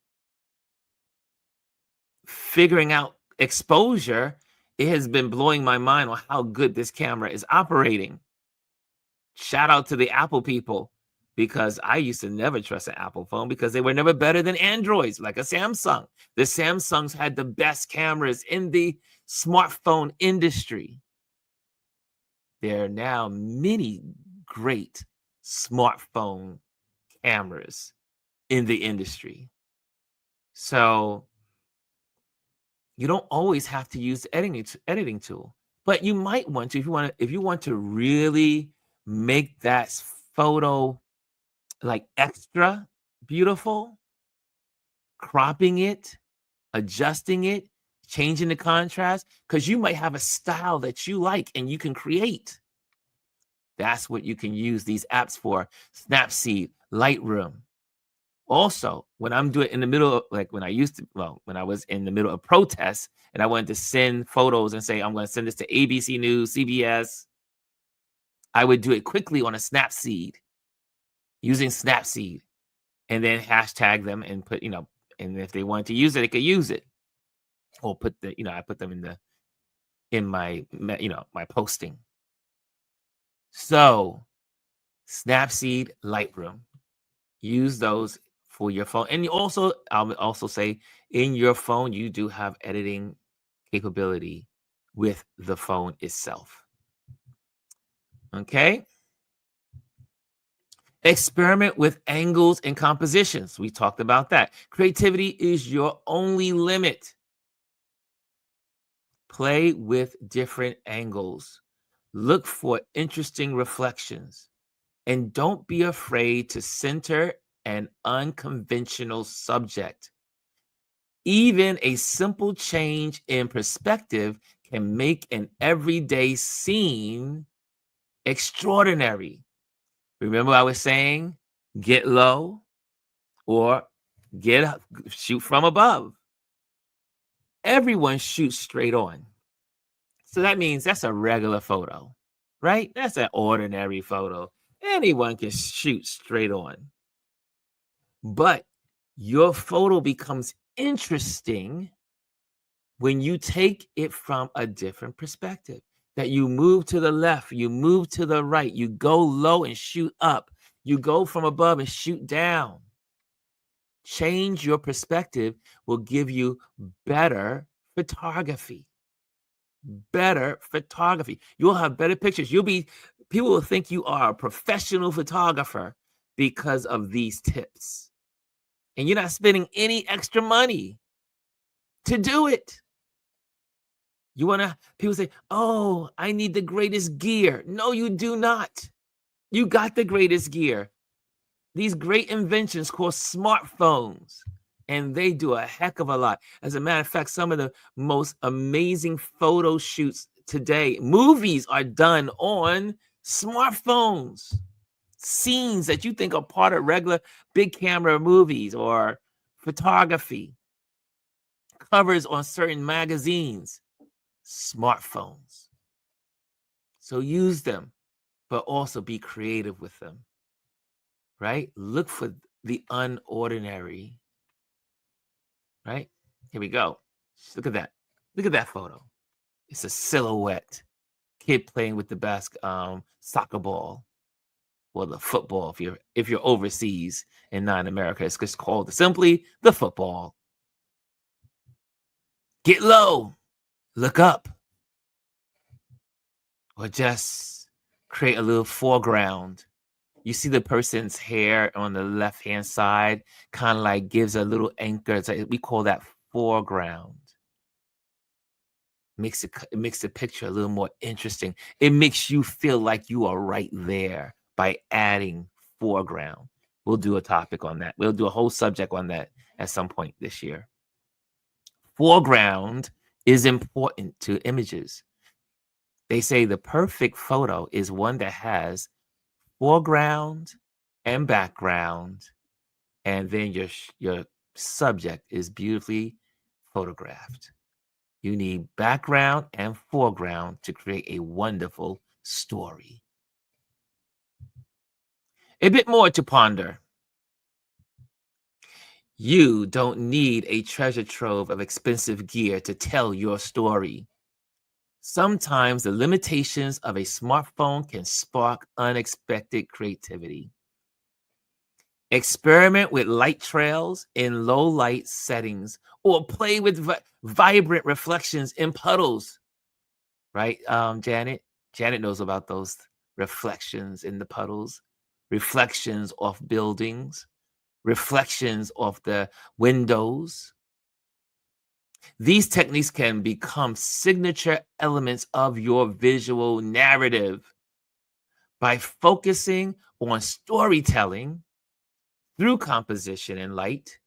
figuring out exposure. It has been blowing my mind on how good this camera is operating. Shout out to the Apple people, because I used to never trust an Apple phone because they were never better than Androids, like a Samsung. The Samsungs had the best cameras in the smartphone industry. There are now many great smartphone cameras in the industry. So you don't always have to use the editing tool, but you might want to if you want to really make that photo like extra beautiful, cropping it, adjusting it, changing the contrast, because you might have a style that you like and you can create. That's what you can use these apps for. Snapseed, Lightroom. Also, when I'm doing in the middle of, like when I was in the middle of protests and I wanted to send photos and say, I'm going to send this to ABC News, CBS, I would do it quickly on a Snapseed, using Snapseed, and then hashtag them and put, and if they wanted to use it, they could use it. Or put I put them in my posting. So Snapseed, Lightroom, use those for your phone. And I would also say in your phone, you do have editing capability with the phone itself. Okay. Experiment with angles and compositions. We talked about that. Creativity is your only limit. Play with different angles. Look for interesting reflections. And don't be afraid to center an unconventional subject. Even a simple change in perspective can make an everyday scene extraordinary. Remember, I was saying get low or shoot from above. Everyone shoots straight on. So that means that's a regular photo, right? That's an ordinary photo. Anyone can shoot straight on. But your photo becomes interesting when you take it from a different perspective. That you move to the left, you move to the right, you go low and shoot up, you go from above and shoot down. Change your perspective will give you better photography. Better photography. You'll have better pictures. People will think you are a professional photographer because of these tips. And you're not spending any extra money to do it. People say, oh, I need the greatest gear. No, you do not. You got the greatest gear. These great inventions called smartphones, and they do a heck of a lot. As a matter of fact, some of the most amazing photo shoots today, movies are done on smartphones. Scenes that you think are part of regular big camera movies or photography, covers on certain magazines, smartphones. So use them, but also be creative with them, right? Look for the unordinary, right? Here we go. Look at that. Look at that photo. It's a silhouette. Kid playing with the soccer ball or the football. If you're overseas and not in America, it's just called simply the football. Get low. Look up. Or just create a little foreground. You see the person's hair on the left-hand side, kind of like gives a little anchor. We call that foreground. Makes the picture a little more interesting. It makes you feel like you are right there by adding foreground. We'll do a topic on that. We'll do a whole subject on that at some point this year. Foreground is important to images. They say the perfect photo is one that has foreground and background, and then your subject is beautifully photographed. You need background and foreground to create a wonderful story. A bit more to ponder. You don't need a treasure trove of expensive gear to tell your story. Sometimes the limitations of a smartphone can spark unexpected creativity. Experiment with light trails in low light settings or play with vibrant reflections in puddles. Right, Janet? Janet knows about those reflections in the puddles, reflections off buildings, reflections off the windows. These techniques can become signature elements of your visual narrative. By focusing on storytelling through composition and light,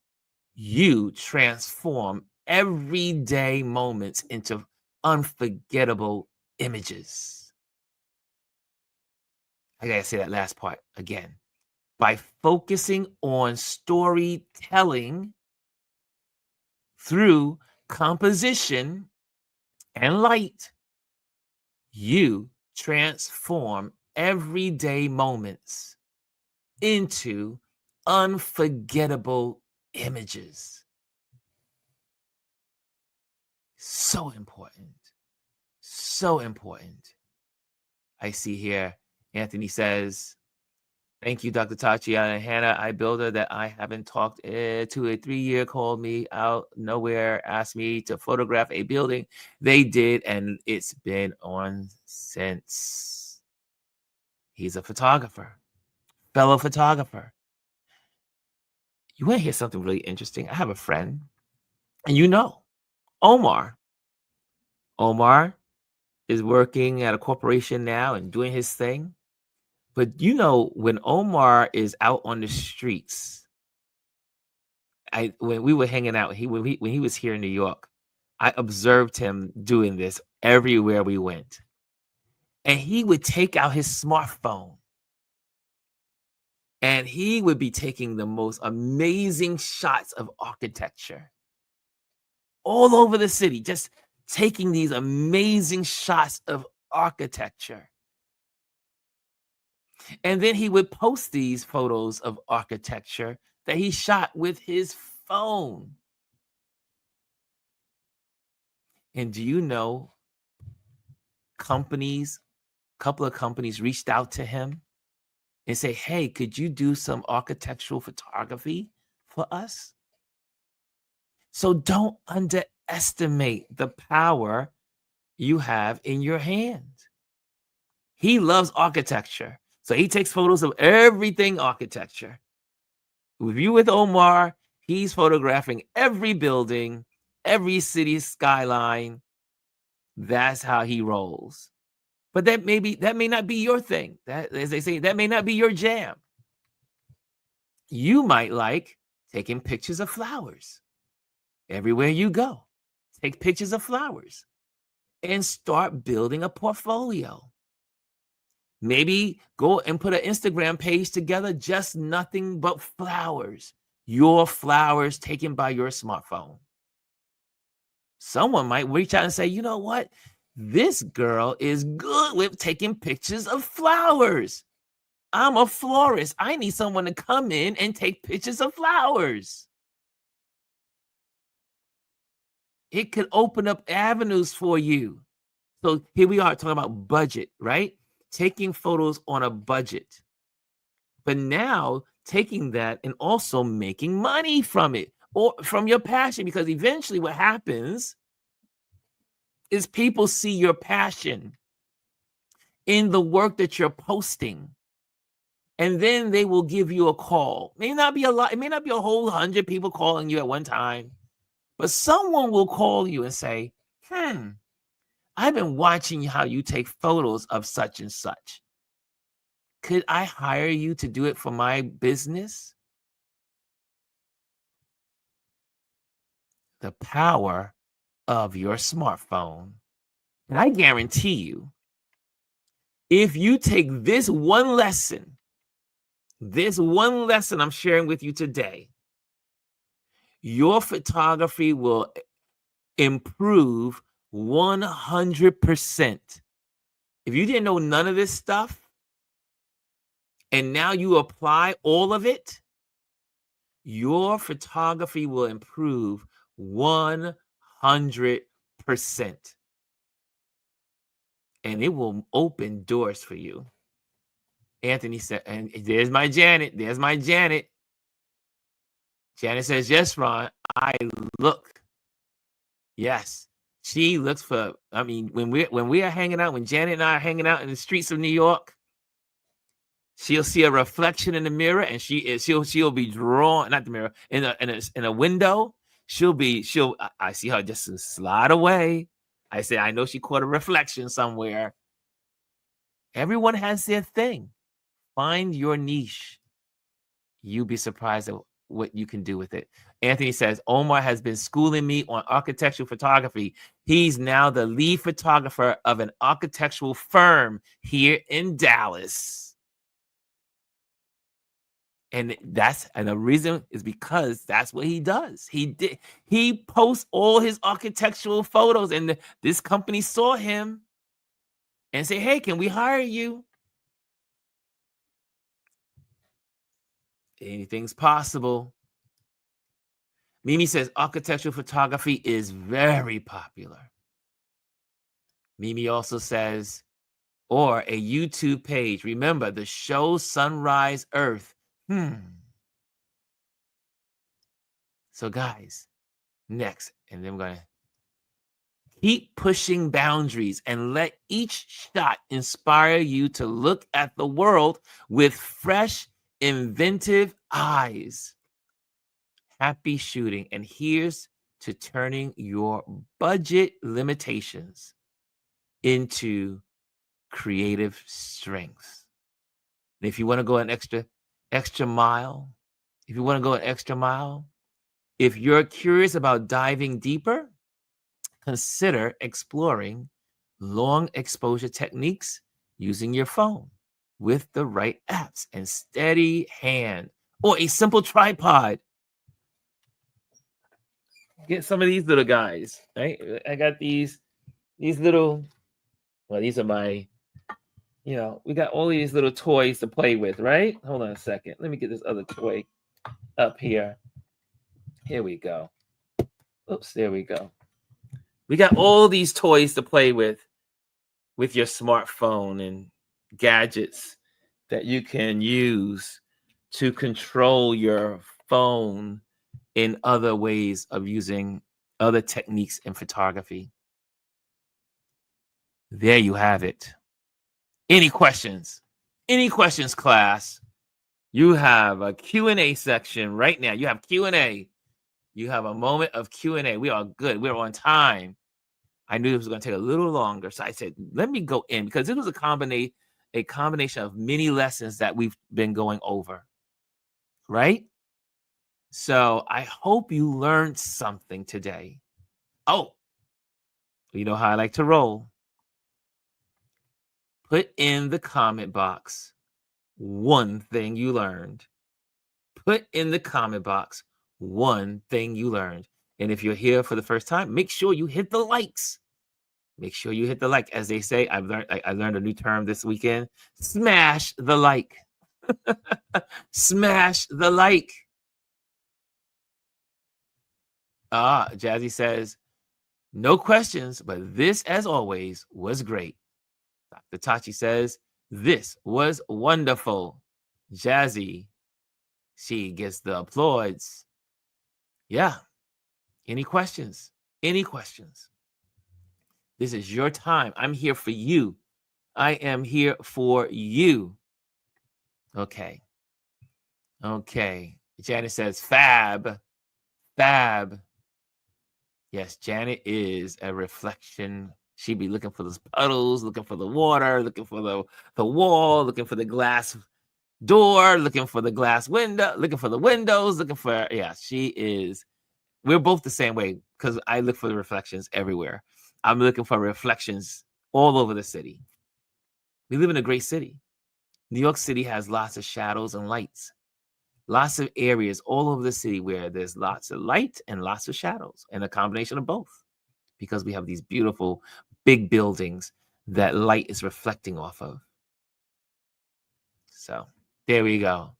you transform everyday moments into unforgettable images. I gotta say that last part again. By focusing on storytelling through composition and light, you transform everyday moments into unforgettable images. So important. So important. I see here, Anthony says, thank you, Dr. Tatiana and Hannah. I builder that I haven't talked to a 3-year called me out nowhere, asked me to photograph a building. They did, and it's been on since. He's a photographer. fellow photographer. You want to hear something really interesting? I have a friend, and Omar. Omar is working at a corporation now and doing his thing. But when Omar is out on the streets, when we were hanging out, when he was here in New York, I observed him doing this everywhere we went. And he would take out his smartphone and he would be taking the most amazing shots of architecture all over the city, just taking these amazing shots of architecture. And then he would post these photos of architecture that he shot with his phone. And do you know, couple of companies reached out to him and say, hey, could you do some architectural photography for us? So don't underestimate the power you have in your hand. He loves architecture. So he takes photos of everything architecture. If you with Omar, he's photographing every building, every city skyline. That's how he rolls. But that may not be your thing. That, as they say, that may not be your jam. You might like taking pictures of flowers. Everywhere you go, take pictures of flowers and start building a portfolio. Maybe go and put an Instagram page together, just nothing but flowers. Your flowers taken by your smartphone. Someone might reach out and say, you know what? This girl is good with taking pictures of flowers. I'm a florist. I need someone to come in and take pictures of flowers. It could open up avenues for you. So here we are talking about budget, right? Taking photos on a budget. But now taking that and also making money from it or from your passion, because eventually what happens is people see your passion in the work that you're posting. And then they will give you a call. May not be a lot. It may not be a whole 100 people calling you at one time. But someone will call you and say, I've been watching how you take photos of such and such. Could I hire you to do it for my business? The power of your smartphone. And I guarantee you, if you take this one lesson I'm sharing with you today, your photography will improve 100%. If you didn't know none of this stuff, and now you apply all of it, your photography will improve 100%. And it will open doors for you. Anthony said, and there's my Janet. Janet says, yes, Ron, I look. Yes, she looks for, when we are hanging out, when Janet and I are hanging out in the streets of New York, she'll see a reflection in the mirror and she'll be drawn, not the mirror, in a window. I see her just slide away. I say, I know she caught a reflection somewhere. Everyone has their thing. Find your niche. You'll be surprised at what you can do with it. Anthony says, Omar has been schooling me on architectural photography. He's now the lead photographer of an architectural firm here in Dallas. And the reason is because that's what he does. He posts all his architectural photos, and this company saw him and say, hey, can we hire you? Anything's possible. Mimi says architectural photography is very popular. Mimi also says, or a YouTube page. Remember the show Sunrise Earth. So guys, next, and then we're going to keep pushing boundaries and let each shot inspire you to look at the world with fresh inventive eyes. Happy shooting. And here's to turning your budget limitations into creative strengths. And if you want to go an extra mile, if you're curious about diving deeper, consider exploring long exposure techniques using your phone with the right apps and steady hand or a simple tripod. Get some of these little guys, right? I got these little, well, these are my, we got all these little toys to play with, right? Hold on a second. Let me get this other toy up here. Here we go. Oops, there we go. We got all these toys to play with your smartphone and gadgets that you can use to control your phone in other ways of using other techniques in photography. There you have it. Any questions? Any questions, class? You have a Q&A section right now. You have Q&A. You have a moment of Q&A. We are good. We're on time. I knew it was going to take a little longer, so I said, let me go in because this was a combination of many lessons that we've been going over, right? So I hope you learned something today. Oh, you know how I like to roll. Put in the comment box one thing you learned. Put in the comment box one thing you learned. And if you're here for the first time, make sure you hit the likes. Make sure you hit the like. As they say, I learned a new term this weekend. Smash the like. Smash the like. Jazzy says, no questions, but this, as always, was great. Dr. Tachi says, this was wonderful. Jazzy, she gets the applause. Yeah. Any questions? Any questions? This is your time. I'm here for you. I am here for you. Okay. Janet says, fab. Yes, Janet is a reflection. She'd be looking for those puddles, looking for the water, looking for the wall, looking for the glass door, looking for the glass window, looking for the windows, she is. We're both the same way because I look for the reflections everywhere. I'm looking for reflections all over the city. We live in a great city. New York City has lots of shadows and lights. Lots of areas all over the city where there's lots of light and lots of shadows, and a combination of both, because we have these beautiful big buildings that light is reflecting off of. So there we go.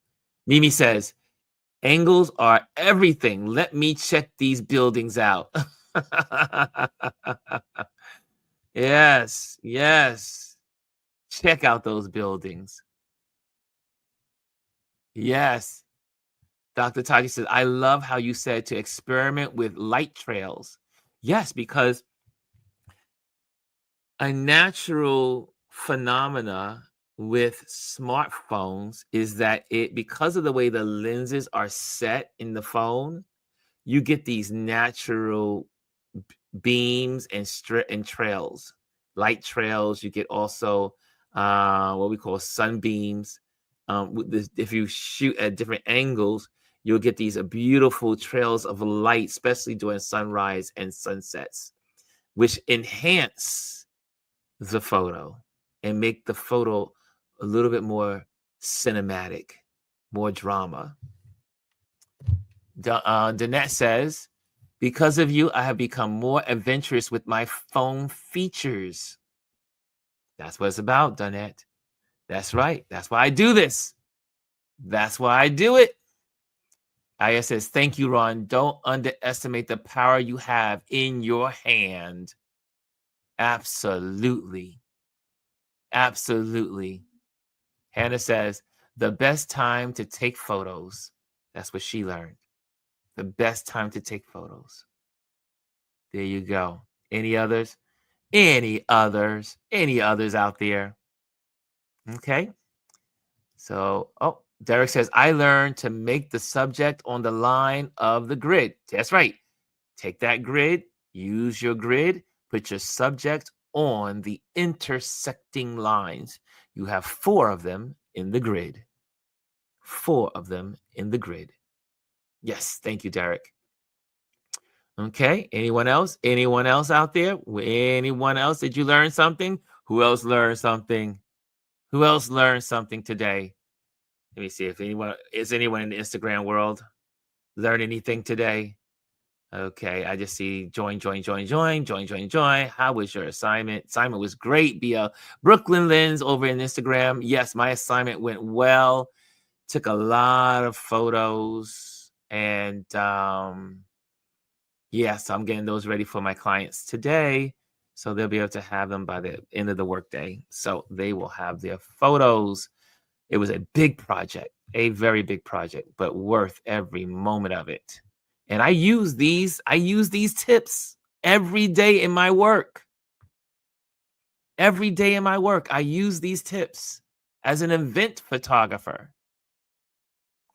Mimi says, angles are everything. Let me check these buildings out. Yes. Check out those buildings. Yes. Dr. Taji says, I love how you said to experiment with light trails. Yes, because a natural phenomena with smartphones is that because of the way the lenses are set in the phone, you get these natural beams and trails, light trails. You get also what we call sunbeams. If you shoot at different angles, you'll get these beautiful trails of light, especially during sunrise and sunsets, which enhance the photo and make the photo a little bit more cinematic, more drama. Danette says, because of you, I have become more adventurous with my phone features. That's what it's about, Danette. That's right. That's why I do this. That's why I do it. Aya says, thank you, Ron. Don't underestimate the power you have in your hand. Absolutely. Hannah says, the best time to take photos. That's what she learned. The best time to take photos. There you go. Any others? Any others out there? Okay. So, Derek says, I learned to make the subject on the line of the grid. That's right. Take that grid, use your grid, put your subject on the intersecting lines. You have 4 of them in the grid. 4 of them in the grid. Yes, thank you, Derek. Okay, anyone else? Anyone else out there? Anyone else? Did you learn something? Who else learned something? Who else learned something today? Let me see if anyone in the Instagram world learn anything today. Okay, I just see join. How was your assignment? Assignment was great, BL. Brooklyn Lens over in Instagram. Yes, my assignment went well. Took a lot of photos and yes, I'm getting those ready for my clients today. So they'll be able to have them by the end of the workday. So they will have their photos. It was a big project, a very big project, but worth every moment of it. And I use these tips every day in my work. Every day in my work, I use these tips as an event photographer.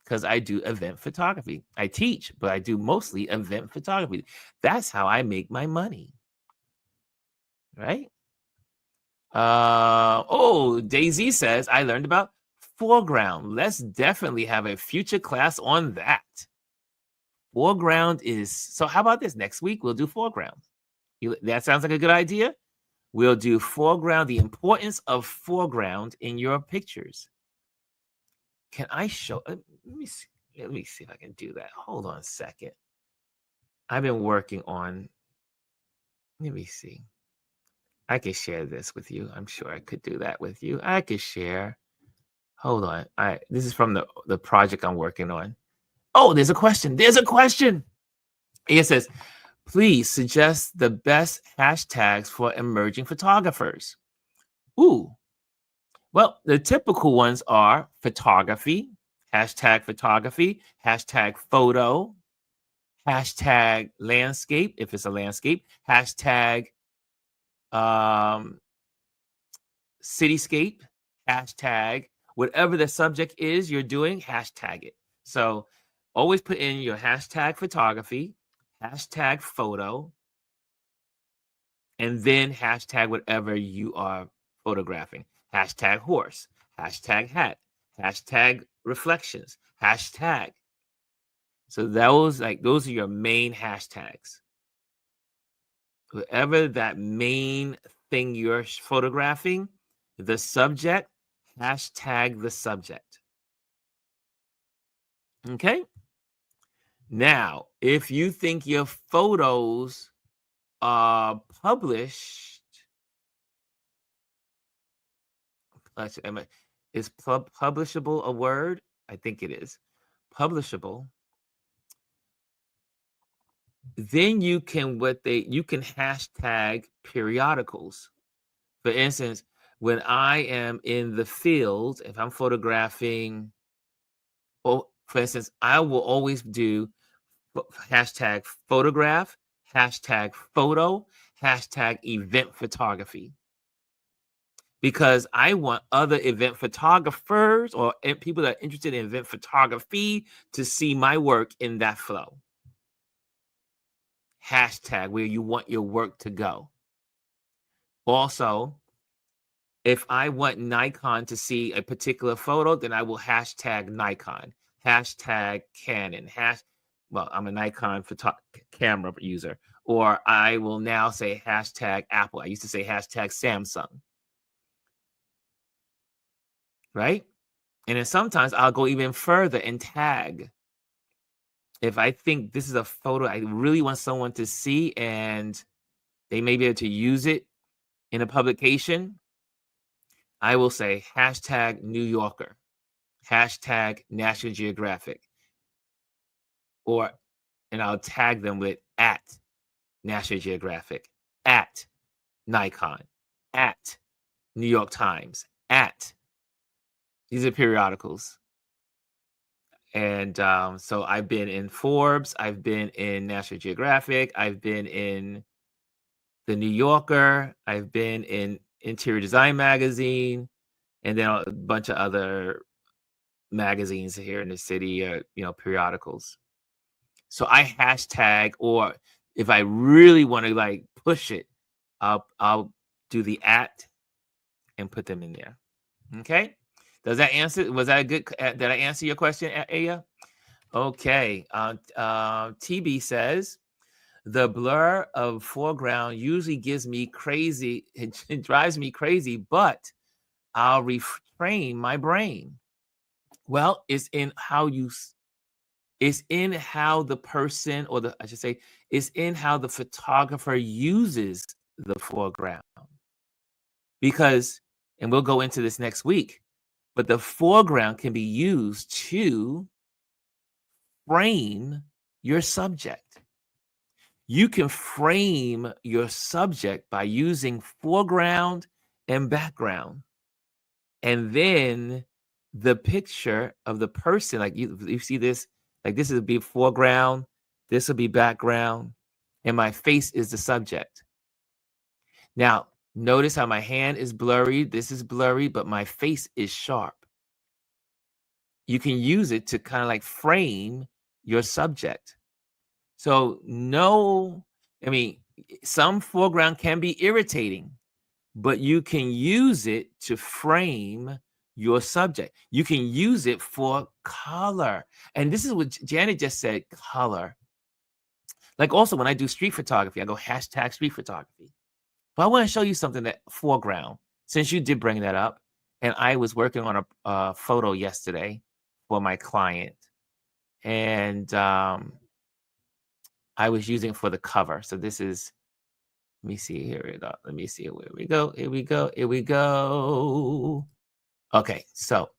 Because I do event photography. I teach, but I do mostly event photography. That's how I make my money. Right? Daisy says, I learned about foreground. Let's definitely have a future class on that. Foreground is, so how about this? Next week, we'll do foreground. That sounds like a good idea. We'll do foreground, the importance of foreground in your pictures. Can I show? Let me see if I can do that. Hold on a second. I've been working on. Let me see. I could share this with you. I'm sure I could do that with you. I could share. Hold on. This is from the project I'm working on. Oh, there's a question. There's a question. It says, please suggest the best hashtags for emerging photographers. Ooh. Well, the typical ones are photography, hashtag photo, hashtag landscape, if it's a landscape, hashtag cityscape, hashtag whatever the subject is you're doing, hashtag it. So always put in your hashtag photography, hashtag photo, and then hashtag whatever you are photographing. Hashtag horse, hashtag hat, hashtag reflections, hashtag. So those are your main hashtags. Whatever that main thing you're photographing, the subject, hashtag the subject. Okay? Now, if you think your photos are published, is publishable a word? I think it is. Publishable. Then you can hashtag periodicals. For instance, when I am in the field, if I'm photographing, for instance, I will always do hashtag photograph, hashtag photo, hashtag event photography. Because I want other event photographers or people that are interested in event photography to see my work in that flow. Hashtag where you want your work to go. Also, if I want Nikon to see a particular photo, then I will hashtag Nikon, hashtag Canon, I'm a Nikon camera user, or I will now say hashtag Apple. I used to say hashtag Samsung. Right? And then sometimes I'll go even further and tag. If I think this is a photo I really want someone to see and they may be able to use it in a publication, I will say hashtag New Yorker, hashtag National Geographic, and I'll tag them with at National Geographic, at Nikon, at New York Times, at. These are periodicals. And so I've been in Forbes, I've been in National Geographic, I've been in The New Yorker, I've been in Interior Design Magazine, and then a bunch of other magazines here in the city, periodicals. So I hashtag, or if I really want to like push it, I'll do the at and put them in there. Okay. Does that answer? Was that a good? Did I answer your question, Aya? Okay. TB says the blur of foreground usually gives me crazy. It drives me crazy, but I'll refrain my brain. Well, it's in how it's in how the person, or I should say, it's in how the photographer uses the foreground. Because, and we'll go into this next week, but the foreground can be used to frame your subject. You can frame your subject by using foreground and background. And then the picture of the person, like you see this, like this would be foreground, this will be background, and my face is the subject. Now, notice how my hand is blurry, this is blurry, but my face is sharp. You can use it to kind of like frame your subject. So some foreground can be irritating, but you can use it to frame your subject. You can use it for color. And this is what Janet just said, color. Like also when I do street photography, I go hashtag street photography. But I want to show you something that foreground, since you did bring that up. And I was working on a photo yesterday for my client. And I was using it for the cover. So this is, let me see, here we go. Let me see, where we go. Here we go. Here we go. Okay, so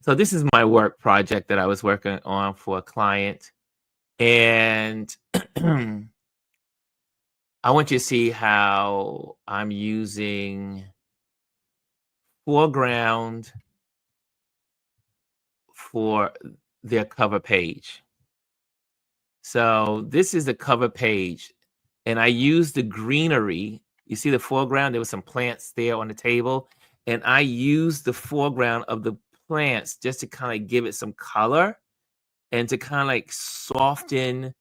this is my work project that I was working on for a client. And I want you to see how I'm using foreground for their cover page. So this is the cover page, and I use the greenery. You see the foreground, there was some plants there on the table, and I use the foreground of the plants just to kind of give it some color and to kind of like soften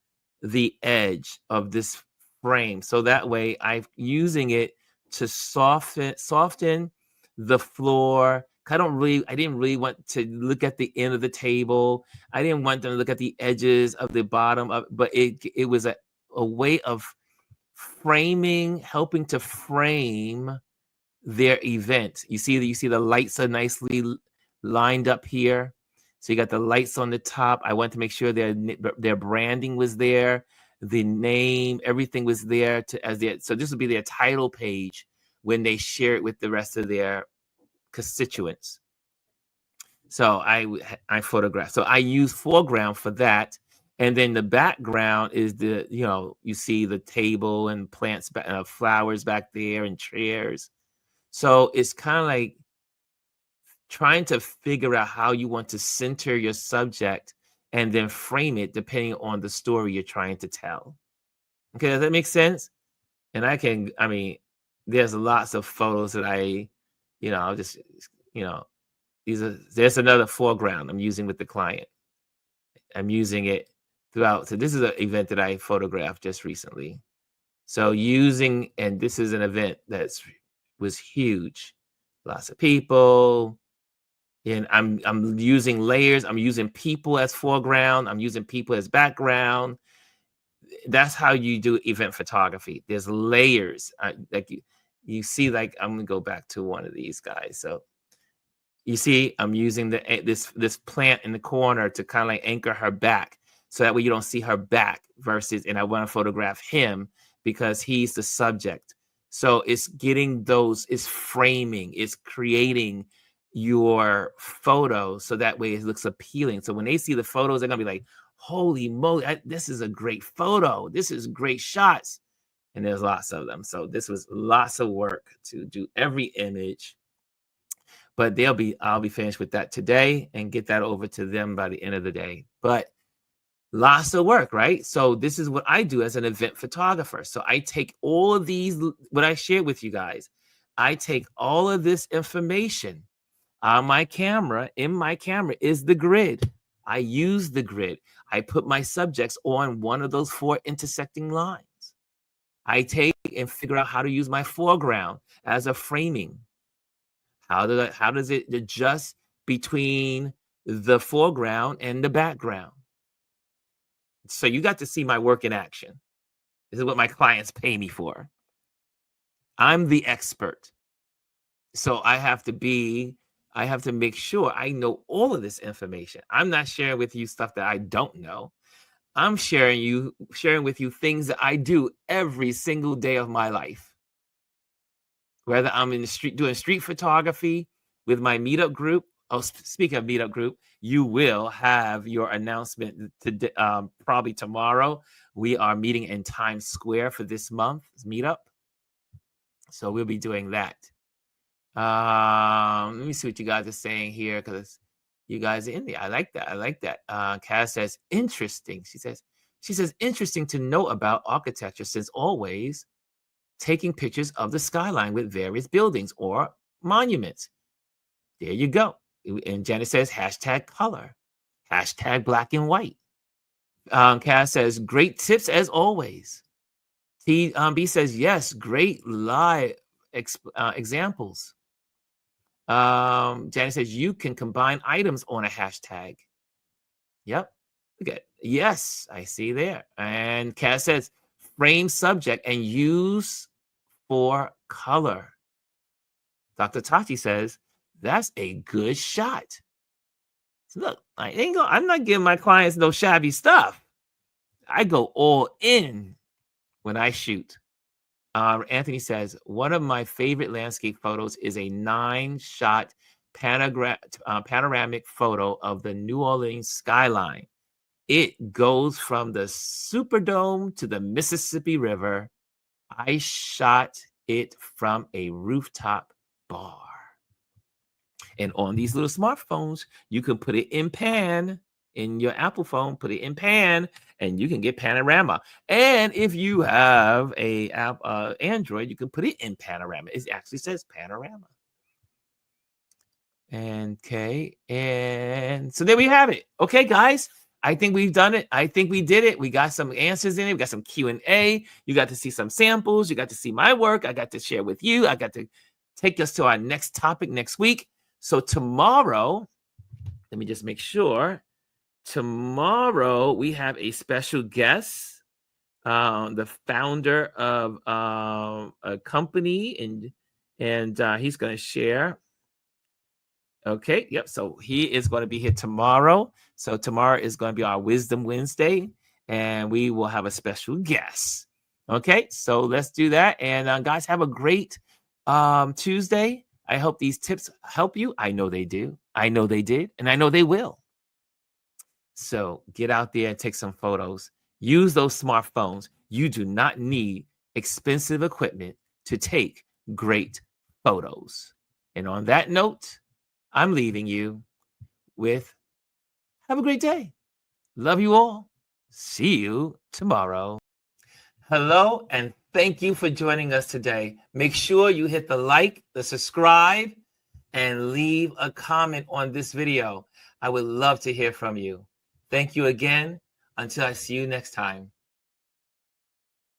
the edge of this frame. So that way I'm using it to soften the floor. I didn't really want to look at the end of the table. I didn't want them to look at the edges of the bottom of, but it was a way of framing, helping to frame their event. You see the lights are nicely lined up here. So you got the lights on the top. I want to make sure their branding was there, the name, everything was there so this would be their title page when they share it with the rest of their constituents. So I photograph. So I use foreground for that. And then the background is you see the table and plants, flowers back there and chairs. So it's kind of like trying to figure out how you want to center your subject and then frame it depending on the story you're trying to tell. Okay, does that make sense? And there's lots of photos that there's another foreground I'm using with the client. I'm using it throughout. So this is an event that I photographed just recently. So and this is an event that was huge. Lots of people. And I'm using layers. I'm using people as foreground. I'm using people as background. That's how you do event photography. There's layers. Like you see, like I'm gonna go back to one of these guys. So you see, I'm using this plant in the corner to kind of like anchor her back, so that way you don't see her back. And I want to photograph him because he's the subject. So it's it's framing, it's creating your photo so that way it looks appealing. So when they see the photos, they're gonna be like, holy moly, this is a great photo, this is great shots. And there's lots of them. So this was lots of work to do every image, but I'll be finished with that today and get that over to them by the end of the day. But lots of work, right? So this is what I do as an event photographer. So I take all of these, what I shared with you guys, I take all of this information On my camera, in my camera is the grid. I use the grid. I put my subjects on one of those 4 intersecting lines. I take and figure out how to use my foreground as a framing. How does it adjust between the foreground and the background? So you got to see my work in action. This is what my clients pay me for. I'm the expert. So I have to make sure I know all of this information. I'm not sharing with you stuff that I don't know. I'm sharing with you things that I do every single day of my life. Whether I'm in the street doing street photography with my meetup group. Oh, speaking of meetup group, you will have your announcement today, probably tomorrow. We are meeting in Times Square for this month's meetup. So we'll be doing that. Let me see what you guys are saying here, because you guys are in there. I like that. Kaz says, interesting. She says, interesting to know about architecture, since always taking pictures of the skyline with various buildings or monuments. There you go. And Janet says, #color, #black and white. Kaz says, great tips as always. B says, yes, great live examples. Janet says, you can combine items on a hashtag. Yep. Okay. Yes, I see there. And Kaz says, frame subject and use for color. Dr. Tati says, that's a good shot. So look, I'm not giving my clients no shabby stuff. I go all in when I shoot. Anthony says, one of my favorite landscape photos is a 9-shot panoramic photo of the New Orleans skyline. It goes from the Superdome to the Mississippi River. I shot it from a rooftop bar. And on these little smartphones, you can put it in pan. In your Apple phone, put it in pan, and you can get panorama. And if you have a Android, you can put it in panorama. It actually says panorama. And so there we have it. Okay, guys, I think we've done it. I think we did it. We got some answers in it. We got some Q&A. You got to see some samples. You got to see my work. I got to share with you. I got to take us to our next topic next week. So tomorrow, let me just make sure. Tomorrow, we have a special guest, the founder of a company, and he's going to share. Okay, yep. So he is going to be here tomorrow. So tomorrow is going to be our Wisdom Wednesday, and we will have a special guest. Okay, so let's do that. And guys, have a great Tuesday. I hope these tips help you. I know they do. I know they did, and I know they will. So get out there and take some photos. Use those smartphones. You do not need expensive equipment to take great photos. And on that note, I'm leaving you with have a great day. Love you all. See you tomorrow. Hello, and thank you for joining us today. Make sure you hit the like, the subscribe, and leave a comment on this video. I would love to hear from you. Thank you again. Until I see you next time.